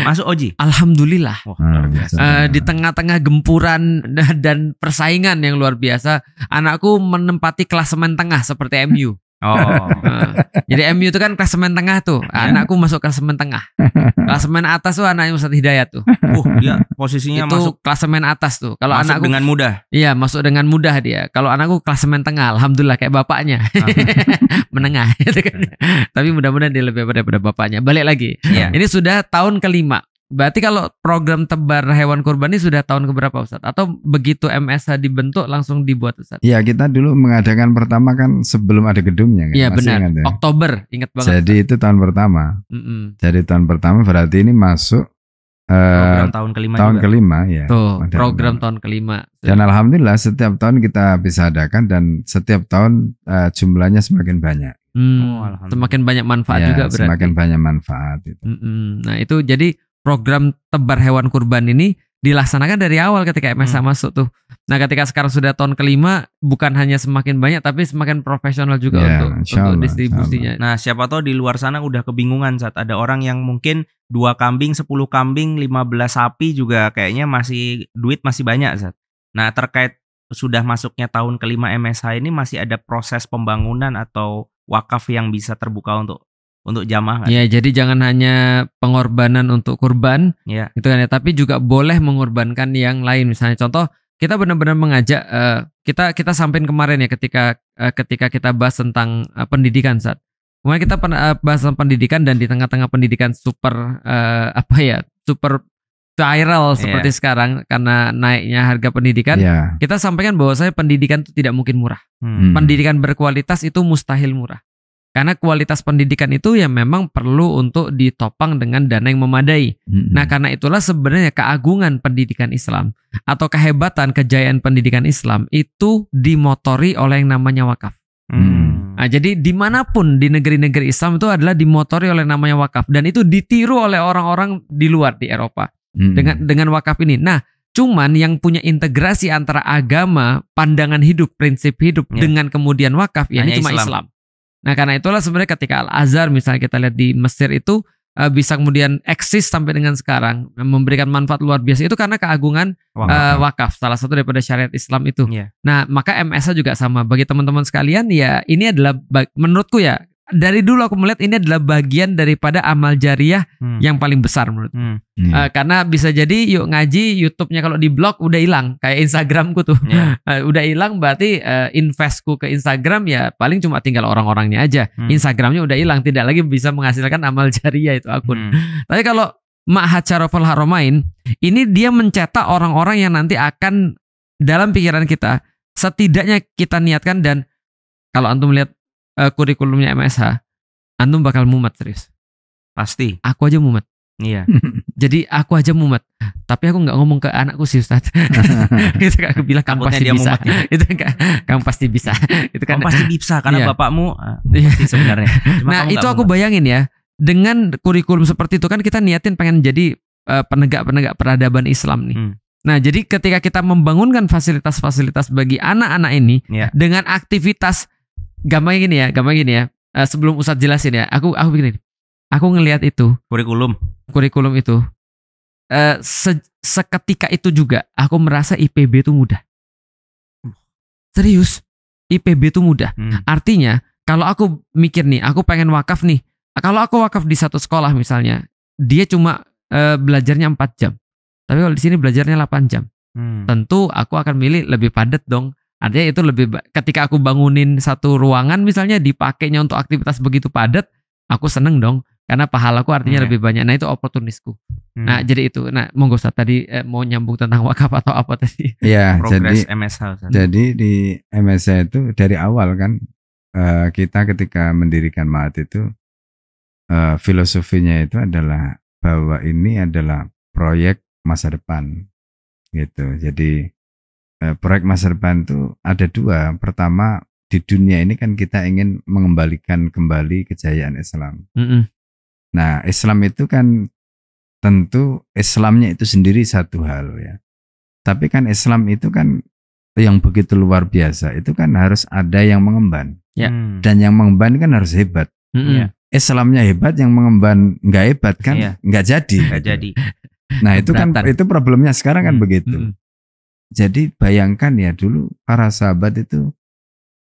Masuk Oji. Alhamdulillah. Biasa. Di tengah-tengah gempuran dan persaingan yang luar biasa, anakku menempati klasemen tengah seperti MU. Oh. Jadi MU itu kan klasemen tengah tuh. Anakku masuk klasemen tengah. Klasemen atas tuh anaknya Ustadz Hidayat tuh. Dia posisinya itu masuk klasemen atas tuh. Kalau masuk anakku dengan mudah. Iya, masuk dengan mudah dia. Kalau anakku klasemen tengah, alhamdulillah kayak bapaknya. Menengah gitu kan. Tapi mudah-mudahan dia lebih daripada bapaknya. Balik lagi. Iya. Ini sudah tahun ke-5. Berarti kalau program tebar hewan kurban ini sudah tahun keberapa Ustadz? Atau begitu MSH dibentuk langsung dibuat Ustadz? Ya, kita dulu mengadakan pertama kan sebelum ada gedungnya kan. Iya benar. Ingat, ya? Oktober, ingat banget. Jadi Ustadz. Itu tahun pertama. Jadi tahun pertama berarti ini masuk program tahun ke-5 tahun juga. ke-5 ya. Tuh, program tahun ke-5. Dan alhamdulillah setiap tahun kita bisa adakan dan setiap tahun jumlahnya semakin banyak. Semakin banyak manfaat ya, juga berarti. Semakin banyak manfaat itu. Nah, itu jadi program tebar hewan kurban ini dilaksanakan dari awal ketika MSH masuk tuh. Nah, ketika sekarang sudah tahun ke-5 bukan hanya semakin banyak tapi semakin profesional juga untuk distribusinya. Nah, siapa tahu di luar sana udah kebingungan saat ada orang yang mungkin 2 kambing, 10 kambing, 15 sapi juga kayaknya duit masih banyak Zat. Nah, terkait sudah masuknya tahun ke-5 MSH ini masih ada proses pembangunan atau wakaf yang bisa terbuka untuk jamaah kan? Ya, jadi jangan hanya pengorbanan untuk kurban, ya. Gitu kan ya, tapi juga boleh mengorbankan yang lain. Misalnya contoh, kita benar-benar mengajak kita sampein kemarin ya ketika kita bahas tentang pendidikan saat. Kemarin kita bahas tentang pendidikan dan di tengah-tengah pendidikan super super viral seperti sekarang karena naiknya harga pendidikan. Kita sampaikan bahwa pendidikan itu tidak mungkin murah. Pendidikan berkualitas itu mustahil murah. Karena kualitas pendidikan itu ya memang perlu untuk ditopang dengan dana yang memadai. Nah, karena itulah sebenarnya keagungan pendidikan Islam atau kehebatan kejayaan pendidikan Islam itu dimotori oleh yang namanya wakaf. Nah, jadi dimanapun di negeri-negeri Islam itu adalah dimotori oleh namanya wakaf dan itu ditiru oleh orang-orang di luar di Eropa dengan wakaf ini. Nah, cuman yang punya integrasi antara agama, pandangan hidup, prinsip hidup dengan kemudian wakaf ya ini cuma Islam. Nah, karena itulah sebenarnya ketika Al-Azhar misalnya kita lihat di Mesir itu bisa kemudian eksis sampai dengan sekarang memberikan manfaat luar biasa itu karena keagungan wakaf, salah satu daripada syariat Islam itu. Nah, maka MSH juga sama bagi teman-teman sekalian ya ini adalah menurutku ya dari dulu aku melihat ini adalah bagian daripada amal jariah yang paling besar menurutku. Karena bisa jadi yuk ngaji YouTube-nya kalau di blog udah hilang kayak Instagramku tuh. Udah hilang berarti investku ke Instagram ya paling cuma tinggal orang-orangnya aja. Instagramnya udah hilang, tidak lagi bisa menghasilkan amal jariah itu akun. Tapi kalau Ma'had Syaraful Haramain ini dia mencetak orang-orang yang nanti akan dalam pikiran kita setidaknya kita niatkan dan kalau antum lihat kurikulumnya MSH, antum bakal mumet serius. Pasti. Aku aja mumet. Iya. Jadi aku aja mumet. Tapi aku nggak ngomong ke anakku sih Ustaz. Itu aku bilang kamu pasti bisa. Itu kamu pasti bisa. Itu kan kamu pasti bisa karena bapakmu pasti sebenarnya. Nah itu aku bayangin ya. Dengan kurikulum seperti itu kan kita niatin pengen jadi penegak-penegak peradaban Islam nih. Nah jadi ketika kita membangunkan fasilitas-fasilitas bagi anak-anak ini dengan aktivitas gampang gini ya, sebelum Ustadz jelasin ya, aku begini, aku ngelihat itu kurikulum itu, seketika itu juga aku merasa IPB itu mudah, serius, IPB itu mudah. Artinya kalau aku mikir nih, aku pengen wakaf nih, kalau aku wakaf di satu sekolah misalnya, dia cuma belajarnya 4 jam, tapi kalau di sini belajarnya 8 jam, tentu aku akan milih lebih padat dong. Artinya itu lebih ketika aku bangunin satu ruangan misalnya dipakainya untuk aktivitas begitu padat, aku seneng dong karena pahalaku artinya lebih banyak. Nah itu oportunisku. Nah jadi itu. Nah monggo Ustaz tadi mau nyambung tentang wakaf atau apa tadi? Ya progres jadi MSH. Jadi di MSH itu dari awal kan kita ketika mendirikan Ma'had itu filosofinya itu adalah bahwa ini adalah proyek masa depan gitu. Jadi proyek masa depan itu ada 2. Pertama di dunia ini kan kita ingin mengembalikan kembali kejayaan Islam. Nah Islam itu kan tentu Islamnya itu sendiri satu hal ya. Tapi kan Islam itu kan yang begitu luar biasa itu kan harus ada yang mengemban. Dan yang mengemban kan harus hebat. Islamnya hebat, yang mengemban nggak hebat kan nggak jadi. Nah itu kan itu problemnya sekarang kan begitu. Jadi bayangkan ya dulu para sahabat itu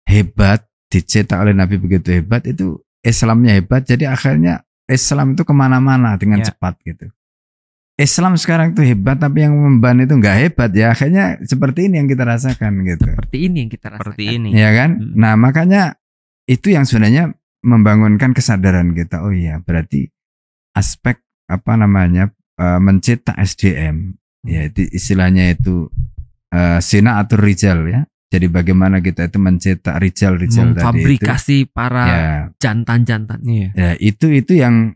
hebat dicetak oleh Nabi begitu hebat, itu Islamnya hebat, jadi akhirnya Islam itu kemana-mana dengan cepat gitu. Islam sekarang itu hebat, tapi yang memban itu nggak hebat, ya akhirnya seperti ini yang kita rasakan gitu. Seperti ini yang kita rasakan. Seperti ini. Ya kan? Nah makanya itu yang sebenarnya membangunkan kesadaran kita. Oh iya, berarti aspek mencetak SDM, ya istilahnya itu sina atur rijal ya. Jadi bagaimana kita itu mencetak rijal memfabrikasi tadi itu, para jantan-jantan. Ya, itu yang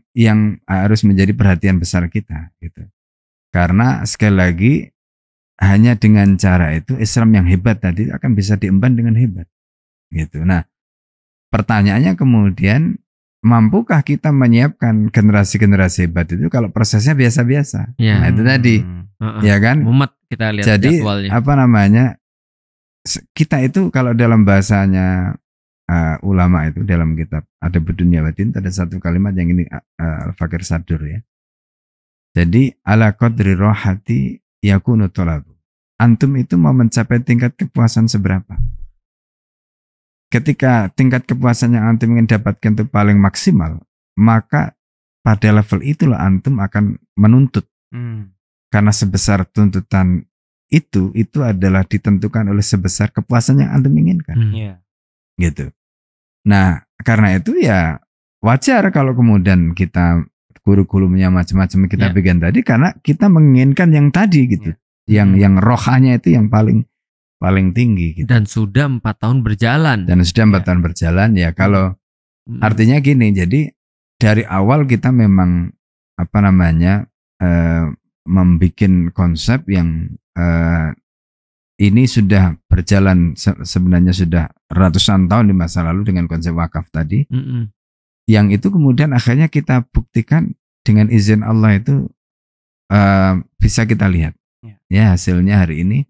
harus menjadi perhatian besar kita gitu. Karena sekali lagi hanya dengan cara itu Islam yang hebat tadi akan bisa diemban dengan hebat. Gitu. Nah, pertanyaannya kemudian, mampukah kita menyiapkan generasi-generasi hebat itu kalau prosesnya biasa-biasa? Ya. Nah, itu tadi. Ya kan? Mumet kita lihat jadi jadwalnya. Kita itu kalau dalam bahasanya ulama itu dalam kitab ada Dunya Wadin, ada satu kalimat yang ini Al-Fakir Sadur ya. Jadi ala qadri rohati yakunu tolabu. Antum itu mau mencapai tingkat kepuasan seberapa? Ketika tingkat kepuasan yang antum ingin dapatkan itu paling maksimal, maka pada level itulah antum akan menuntut. Karena sebesar tuntutan itu adalah ditentukan oleh sebesar kepuasan yang antum inginkan. Gitu. Nah, karena itu ya wajar kalau kemudian kita kurikulumnya macam-macam kita bikin tadi, karena kita menginginkan yang tadi gitu. Yang rohanya itu yang paling tinggi gitu. Dan sudah 4 tahun berjalan. Tahun berjalan ya. Kalau artinya gini, jadi dari awal kita memang membikin konsep yang ini sudah berjalan sebenarnya sudah ratusan tahun di masa lalu dengan konsep wakaf tadi. Yang itu kemudian akhirnya kita buktikan dengan izin Allah itu bisa kita lihat. Ya hasilnya hari ini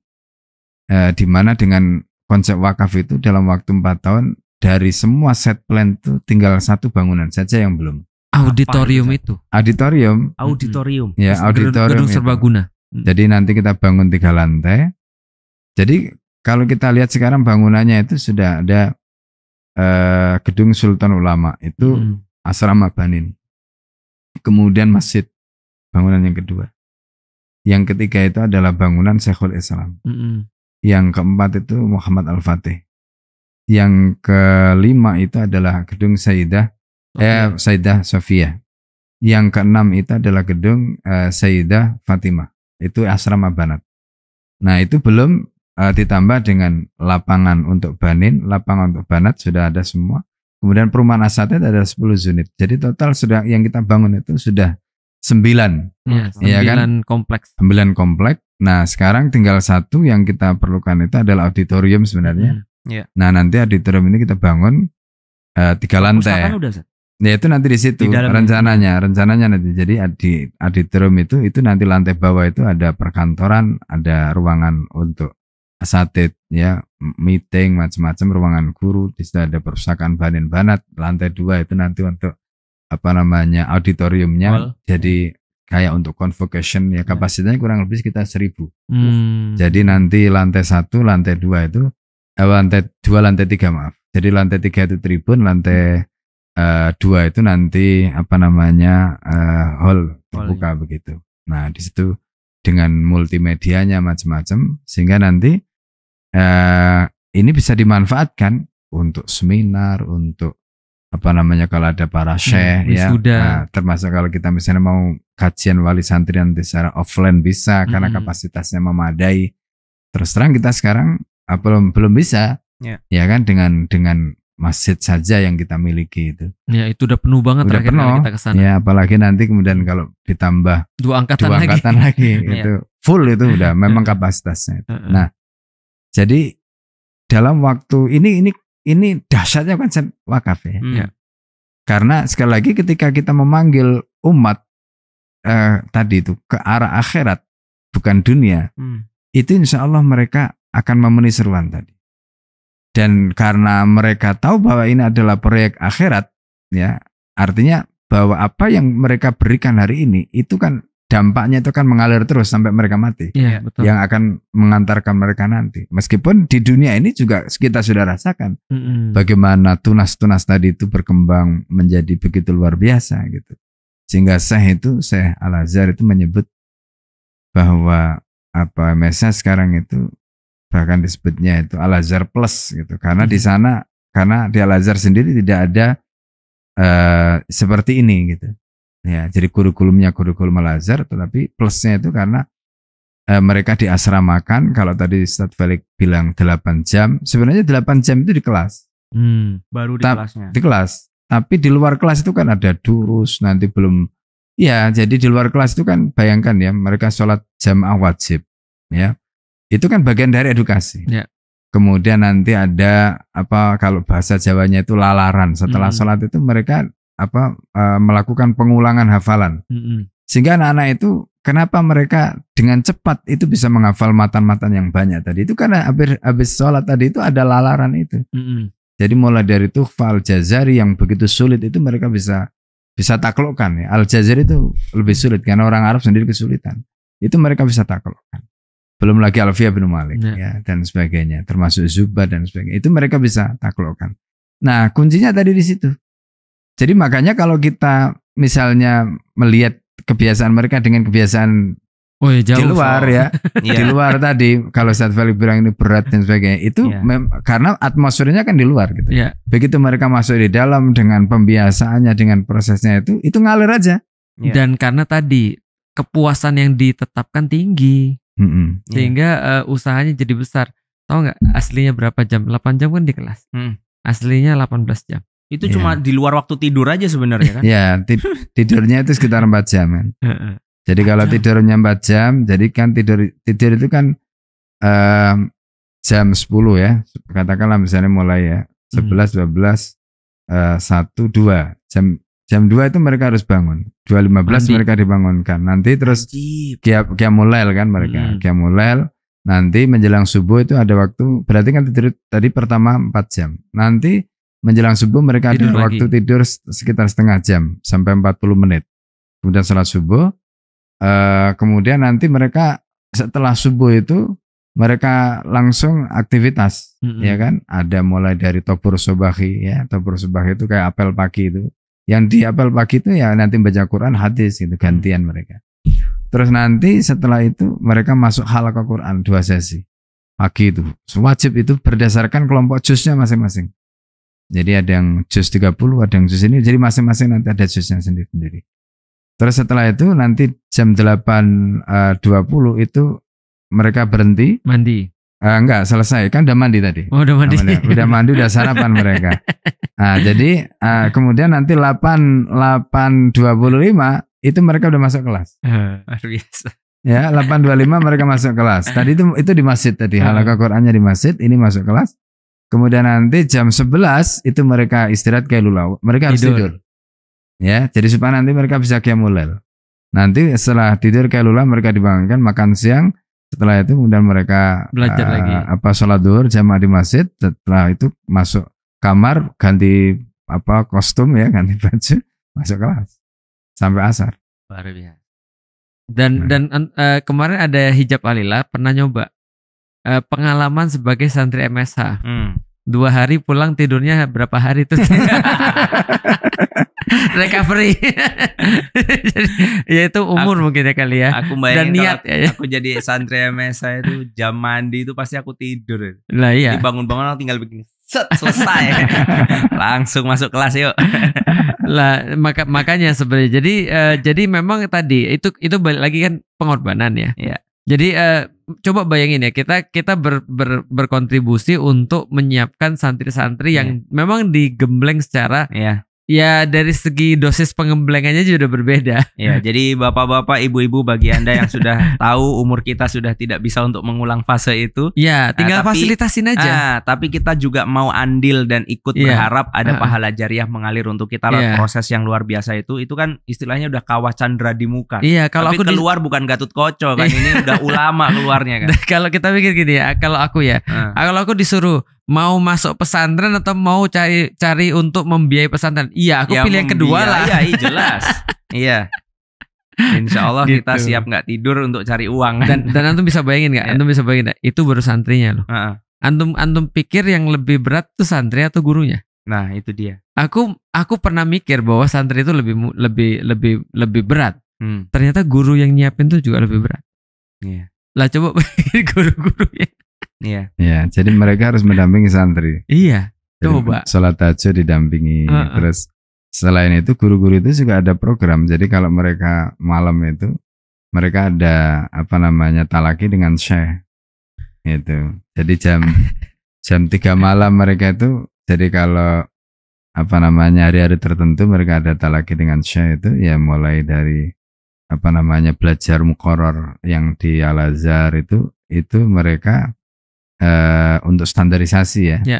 di mana dengan konsep wakaf itu dalam waktu 4 tahun dari semua set plan itu tinggal satu bangunan saja yang belum. Auditorium itu. Auditorium. Ya, auditorium. Gedung serbaguna. Jadi nanti kita bangun 3 lantai. Jadi kalau kita lihat sekarang bangunannya itu sudah ada gedung Sultan Ulama itu asrama Banin. Kemudian masjid, bangunan yang kedua. Yang ketiga itu adalah bangunan Syekhul Islam. Yang keempat itu Muhammad Al-Fatih. Yang kelima itu adalah gedung Sayyidah Sofia. Yang keenam itu adalah gedung Sayyidah Fatimah. Itu asrama Banat. Nah itu belum ditambah dengan lapangan untuk Banin, lapangan untuk Banat sudah ada semua. Kemudian perumahan Asatid ada 10 unit. Jadi total sudah yang kita bangun itu sudah 9. Ya kan? 9 kompleks. 9 kompleks. Nah sekarang tinggal satu yang kita perlukan itu adalah auditorium sebenarnya. Nah nanti auditorium ini kita bangun 3 lantai. Ya itu nanti di situ rencananya nanti. Jadi di auditorium itu nanti lantai bawah itu ada perkantoran, ada ruangan untuk asatid ya, meeting macam-macam, ruangan guru, di situ ada perpustakaan Banin Banat. Lantai 2 itu nanti untuk auditoriumnya. Jadi kayak untuk convocation ya, kapasitasnya kurang lebih sekitar 1000. Jadi nanti lantai 1, lantai 2 itu lantai 2, lantai 3 maaf. Jadi lantai 3 itu tribun, lantai 2 itu nanti hall terbuka begitu. Nah di situ dengan multimedianya macam-macam sehingga nanti ini bisa dimanfaatkan untuk seminar, untuk kalau ada para syekh ya, termasuk kalau kita misalnya mau kajian wali santri nanti secara offline bisa karena kapasitasnya memadai. Terus terang kita sekarang belum bisa ya kan dengan masjid saja yang kita miliki itu. Ya itu udah penuh banget terakhir kali kita kesana. Ya apalagi nanti kemudian kalau ditambah 2 angkatan lagi itu full itu udah memang kapasitasnya. Nah jadi dalam waktu ini dahsyatnya konsep wakaf ya. Karena sekali lagi ketika kita memanggil umat tadi itu ke arah akhirat bukan dunia, itu insya Allah mereka akan memenuhi seruan tadi. Dan karena mereka tahu bahwa ini adalah proyek akhirat, ya artinya bahwa apa yang mereka berikan hari ini itu kan dampaknya itu kan mengalir terus sampai mereka mati. Iya, betul. Yang akan mengantarkan mereka nanti. Meskipun di dunia ini juga kita sudah rasakan bagaimana tunas-tunas tadi itu berkembang menjadi begitu luar biasa gitu. Sehingga Syekh Al-Azhar itu menyebut bahwa MSA sekarang itu bahkan disebutnya itu Al-Azhar Plus gitu. Karena di sana, karena di Al-Azhar sendiri tidak ada seperti ini gitu. Ya, jadi kurikulumnya kurikulum Al-Azhar, tetapi plusnya itu karena mereka diasramakan. Kalau tadi Ustadz Felix bilang 8 jam, sebenarnya 8 jam itu di kelas. Baru di kelasnya. Di kelas. Tapi di luar kelas itu kan ada durus, nanti belum. Ya, jadi di luar kelas itu kan bayangkan ya, mereka sholat jamaah wajib. Ya, itu kan bagian dari edukasi. Ya. Kemudian nanti ada kalau bahasa Jawanya itu lalaran. Setelah sholat itu mereka melakukan pengulangan hafalan. Sehingga anak-anak itu kenapa mereka dengan cepat itu bisa menghafal matan-matan yang banyak tadi. Itu karena habis sholat tadi itu ada lalaran itu. Jadi mulai dari Tughfa Al-Jazari yang begitu sulit itu mereka bisa taklukkan ya. Al-Jazari itu lebih sulit karena orang Arab sendiri kesulitan. Itu mereka bisa taklukkan. Belum lagi Alfiya bin Malik ya dan sebagainya, termasuk Zubad dan sebagainya. Itu mereka bisa taklukkan. Nah, kuncinya tadi di situ. Jadi makanya kalau kita misalnya melihat kebiasaan mereka dengan kebiasaan di luar ya, di luar tadi kalau Ustadz Felix bilang ini berat dan sebagainya, itu karena atmosfernya kan di luar gitu. Begitu mereka masuk di dalam dengan pembiasaannya, dengan prosesnya itu ngalir aja. Dan karena tadi kepuasan yang ditetapkan tinggi, sehingga usahanya jadi besar. Tahu nggak aslinya berapa jam? 8 jam kan di kelas. Aslinya 18 jam. Itu cuma di luar waktu tidur aja sebenarnya kan? Ya, tidurnya itu sekitar 4 jam kan. Jadi kalau tidurnya 4 jam, jadi kan tidur itu kan jam 10 ya. Katakanlah misalnya mulai ya 11, 12, 1, 2. Jam 2 itu mereka harus bangun. 2.15 mereka dibangunkan. Nanti terus qiyamul kan mereka. Qiyamul, nanti menjelang subuh itu ada waktu, berarti kan tidur tadi pertama 4 jam. Nanti menjelang subuh mereka ada waktu tidur sekitar setengah jam sampai 40 menit. Kemudian sholat subuh. Kemudian nanti mereka setelah subuh itu mereka langsung aktivitas, ya kan? Ada mulai dari tobur sobahi ya. Tobur sobahi itu kayak apel pagi itu. Yang di apel pagi itu ya nanti baca Quran, hadis gitu, gantian mereka. Terus nanti setelah itu mereka masuk halaqah Quran 2 sesi. Pagi itu. Wajib itu berdasarkan kelompok juznya masing-masing. Jadi ada yang juz 30, ada yang juz ini. Jadi masing-masing nanti ada juznya sendiri-sendiri. Terus setelah itu nanti jam 8.20 itu mereka berhenti. Mandi. Enggak, selesai. Kan udah mandi tadi. Oh, udah mandi. Udah mandi, udah sarapan mereka. Nah, jadi kemudian nanti 8.25 itu mereka udah masuk kelas. Luar biasa. Ya, 8.25 mereka masuk kelas. Tadi itu di masjid tadi. Halaqah Qurannya di masjid, ini masuk kelas. Kemudian nanti jam 11 itu mereka istirahat qailula. Mereka harus tidur. Ya, jadi supaya nanti mereka bisa qiyamul lail. Nanti setelah tidur qailula mereka dibangunkan makan siang. Setelah itu kemudian mereka belajar lagi. Sholat zuhur jamaah di masjid. Setelah itu masuk kamar, ganti kostum ya, ganti baju, masuk kelas sampai asar. Luar biasa. Dan kemarin ada hijab Alila pernah nyoba pengalaman sebagai santri MSH. 2 hari pulang tidurnya berapa hari tuh? Recovery. Ya itu umur mungkin ya kali ya. Aku bayangin dan niat ya. Aku jadi santri MSH itu jam mandi itu pasti aku tidur. Lah iya. Bangun-bangun tinggal bikin selesai. Langsung masuk kelas yuk. Lah makanya sebenarnya jadi memang tadi itu balik lagi kan pengorbanan ya. Iya. Jadi coba bayangin ya kita berkontribusi untuk menyiapkan santri-santri yang memang digembleng secara ya dari segi dosis pengemblengannya juga berbeda. Ya, jadi bapak-bapak, ibu-ibu bagi Anda yang sudah tahu umur kita sudah tidak bisa untuk mengulang fase itu. Ya, tinggal fasilitasin aja. Tapi kita juga mau andil dan ikut berharap ada pahala jariah mengalir untuk kita lewat proses yang luar biasa itu kan istilahnya udah kawah candra di muka. Iya, kalau tapi aku keluar bukan Gatot Koco kan, ini udah ulama keluarnya kan. Kalau kita pikir gini ya, kalau aku kalau aku disuruh mau masuk pesantren atau mau cari untuk membiayai pesantren, iya aku pilih yang kedua lah. Iya, jelas. Iya. Insya Allah Gitu. kita siap nggak tidur untuk cari uang. Dan antum bisa bayangin nggak? Ya. Antum bisa bayangin nggak? Itu baru santrinya loh. Heeh. Antum pikir yang lebih berat tuh santri atau gurunya? Nah itu dia. Aku pernah mikir bahwa santri itu lebih berat. Ternyata guru yang nyiapin tuh juga lebih berat. Iya. Lah coba bayangin guru-gurunya. Iya. Ya, jadi mereka harus mendampingi santri. Iya. Jadi Coba. sholat tahajud didampingi. Terus selain itu guru-guru itu juga ada program. Jadi kalau mereka malam itu mereka ada talaki dengan syekh. Itu. Jadi jam 3 malam mereka itu, jadi kalau hari-hari tertentu mereka ada talaki dengan syekh itu ya mulai dari belajar muqarrar yang di Al-Azhar itu mereka untuk standarisasi ya. Ya.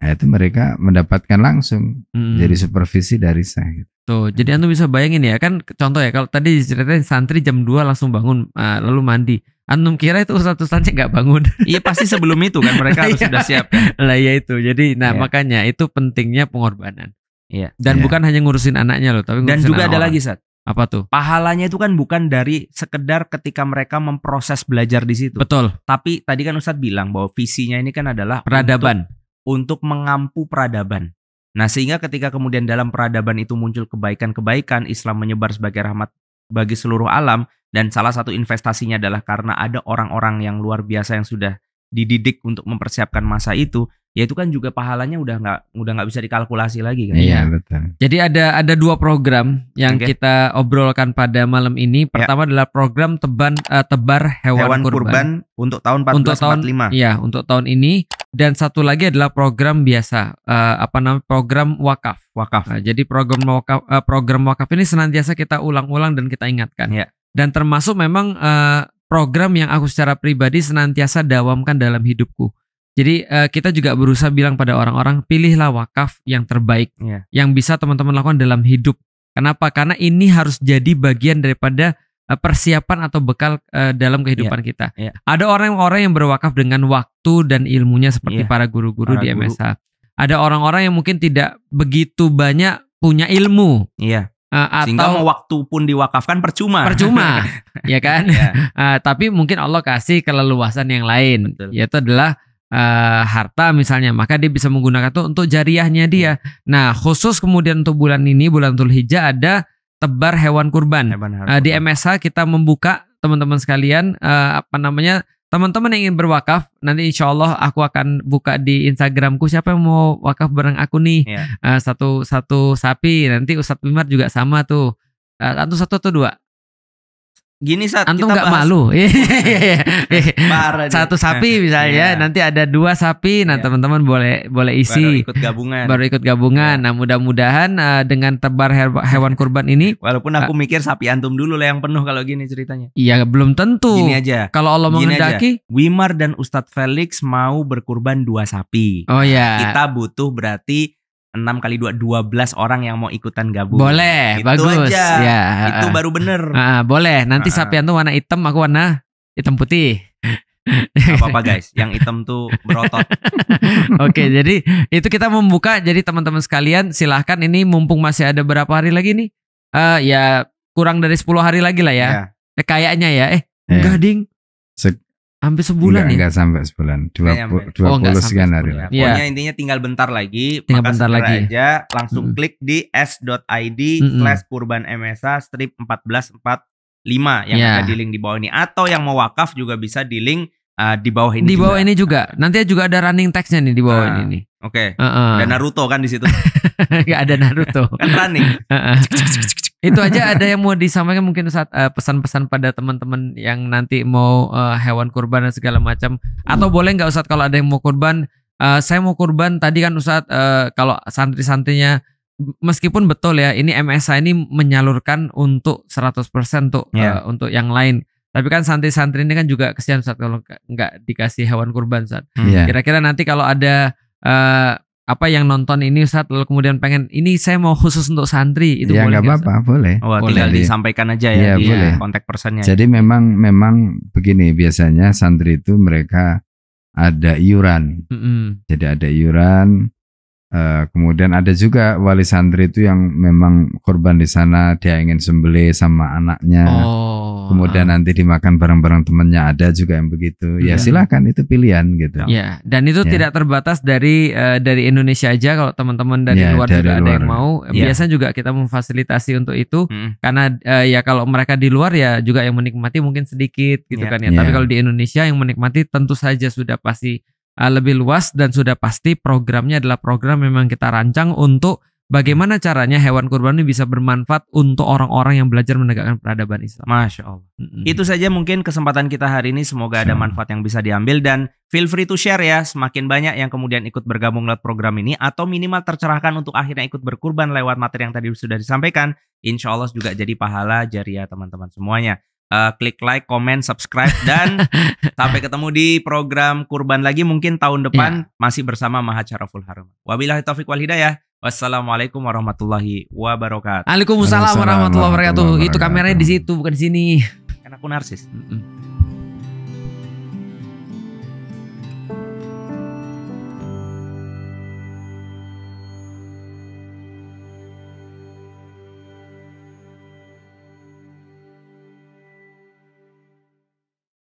Nah, itu mereka mendapatkan langsung jadi supervisi dari saya. Tuh, jadi antum bisa bayangin ya, kan contoh ya, kalau tadi diceritain santri jam 2 langsung bangun lalu mandi. Antum kira itu ustaz-ustaznya nggak bangun? Iya pasti sebelum itu kan mereka harus sudah siap kan. Lah ya itu. Jadi Iya. makanya itu pentingnya pengorbanan. Iya. Dan Iya. bukan hanya ngurusin anaknya loh, tapi Dan ngurusin juga ada orang. lagi Sat. Apa tuh? Pahalanya itu kan bukan dari sekedar ketika mereka memproses belajar di situ. Betul. Tapi tadi kan Ustadz bilang bahwa visinya ini kan adalah Peradaban. untuk mengampu peradaban. Nah, sehingga ketika kemudian dalam peradaban itu muncul kebaikan-kebaikan, Islam menyebar sebagai rahmat bagi seluruh alam, dan salah satu investasinya adalah karena ada orang-orang yang luar biasa yang sudah dididik untuk mempersiapkan masa itu, ya itu kan juga pahalanya udah nggak bisa dikalkulasi lagi kan. Iya, betul. Jadi ada 2 program yang Oke. kita obrolkan pada malam ini. Pertama adalah program tebar hewan kurban. untuk tahun Untuk tahun 1445. Iya, untuk tahun ini. Dan satu lagi adalah program biasa, program wakaf. Wakaf. Nah, jadi program wakaf ini senantiasa kita ulang-ulang dan kita ingatkan. Iya. Dan termasuk memang program yang aku secara pribadi senantiasa dawamkan dalam hidupku. Jadi kita juga berusaha bilang pada orang-orang, pilihlah wakaf yang terbaik, Iya. yang bisa teman-teman lakukan dalam hidup. Kenapa? Karena ini harus jadi bagian daripada persiapan atau bekal dalam kehidupan kita. Iya. Ada orang-orang yang berwakaf dengan waktu dan ilmunya seperti Iya. para guru-guru Para di guru. MSH. Ada orang-orang yang mungkin tidak begitu banyak punya ilmu. Iya. Sehingga Atau mau waktu pun diwakafkan percuma. ya kan? Iya. Tapi mungkin Allah kasih keleluasan yang lain, Betul. yaitu adalah harta misalnya, maka dia bisa menggunakan itu untuk jariahnya dia. Nah, khusus kemudian untuk bulan ini, bulan Dzulhijjah, ada tebar hewan kurban. Di MSH kita membuka teman-teman sekalian, teman-teman yang ingin berwakaf, nanti insya Allah aku akan buka di Instagramku, siapa yang mau wakaf bareng aku nih. Iya. Satu sapi, nanti Ustadz Wimar juga sama tuh. Antum 1 atau 2? Gini Sat, Antum kita nggak bahas malu? Parah dia. 1 sapi misalnya, Iya. nanti ada 2 sapi. Nah, Iya. teman-teman boleh isi. baru ikut gabungan. Nah, mudah-mudahan dengan tebar hewan kurban ini, Walaupun aku mikir sapi antum dulu lah yang penuh kalau gini ceritanya. ya belum tentu. Gini aja. Kalau Allah Gini menghendaki, Wimar dan Ustadz Felix mau berkurban 2 sapi. oh ya, Kita butuh berarti 6 kali 2, 12 orang yang mau ikutan gabung. boleh, Itu bagus. aja. Ya, Itu baru bener. boleh. Nanti sapi antum warna hitam, aku warna hitam putih. Gak apa-apa guys, yang hitam tuh berotot. Oke, jadi itu kita membuka. Jadi teman-teman sekalian, silahkan, ini mumpung masih ada berapa hari lagi nih? Ya kurang dari 10 hari lagi lah ya. Kayaknya ya. Enggak ding. Hampir sebulan ya. Enggak sampai sebulan. 20 nggak sekian sampai hari. Ya, Iya. pokoknya intinya tinggal bentar lagi. Tinggal Maka bentar segera lagi. aja langsung klik di s.id/kurbanmsa-1445 yang Ya. ada di link di bawah ini. Atau yang mau wakaf juga bisa di link di bawah ini. Di bawah juga. ini juga. Nanti juga ada running text-nya nih di bawah Nah. ini nih. Oke. Heeh. Ada Naruto kan di situ. Nggak ada Naruto. Kan running. Heeh. Itu aja. Ada yang mau disampaikan mungkin saat pesan-pesan pada teman-teman yang nanti mau hewan kurban dan segala macam. Atau boleh nggak Ustadz, kalau ada yang mau kurban, saya mau kurban tadi kan Ustadz, kalau santri-santrinya, meskipun betul ya, ini MSA ini menyalurkan untuk 100% untuk yang lain. Tapi kan santri-santri ini kan juga kesian Ustadz kalau nggak dikasih hewan kurban Ustadz. Iya. Kira-kira nanti kalau ada yang nonton ini Ustadz, lalu kemudian pengen, ini saya mau khusus untuk santri, itu Ya boleh nggak nggak, apa-apa, boleh. Oh, Boleh. tinggal disampaikan aja ya Iya, di boleh. kontak personnya. Jadi memang begini, biasanya santri itu mereka ada iuran. Ustadz? Jadi ada iuran Kemudian ada juga wali santri itu yang memang korban di sana, dia ingin sembelih sama anaknya. Kemudian nanti dimakan bareng-bareng temannya, ada juga yang begitu. Ya silakan, itu pilihan gitu. Ya, dan itu tidak terbatas dari Indonesia aja. Kalau teman-teman dari luar juga ada yang mau, biasanya juga kita memfasilitasi untuk itu. Karena ya kalau mereka di luar ya juga yang menikmati mungkin sedikit gitu kan ya. Tapi kalau di Indonesia yang menikmati tentu saja sudah pasti lebih luas, dan sudah pasti programnya adalah program memang kita rancang untuk bagaimana caranya hewan kurban ini bisa bermanfaat untuk orang-orang yang belajar menegakkan peradaban Islam. Masya Allah. Itu saja mungkin kesempatan kita hari ini. Semoga ada manfaat yang bisa diambil, dan feel free to share ya. Semakin banyak yang kemudian ikut bergabung lewat program ini, atau minimal tercerahkan untuk akhirnya ikut berkurban lewat materi yang tadi sudah disampaikan, insya Allah juga jadi pahala jariah teman-teman semuanya. Klik like, comment, subscribe, dan sampai ketemu di program kurban lagi mungkin tahun depan masih bersama Mahat Syaraful Harum. Wabillahi taufiq wal hidayah. Wassalamualaikum warahmatullahi wabarakatuh. Waalaikumsalam warahmatullahi wabarakatuh. Itu kameranya di situ, bukan di sini. Kan aku narsis.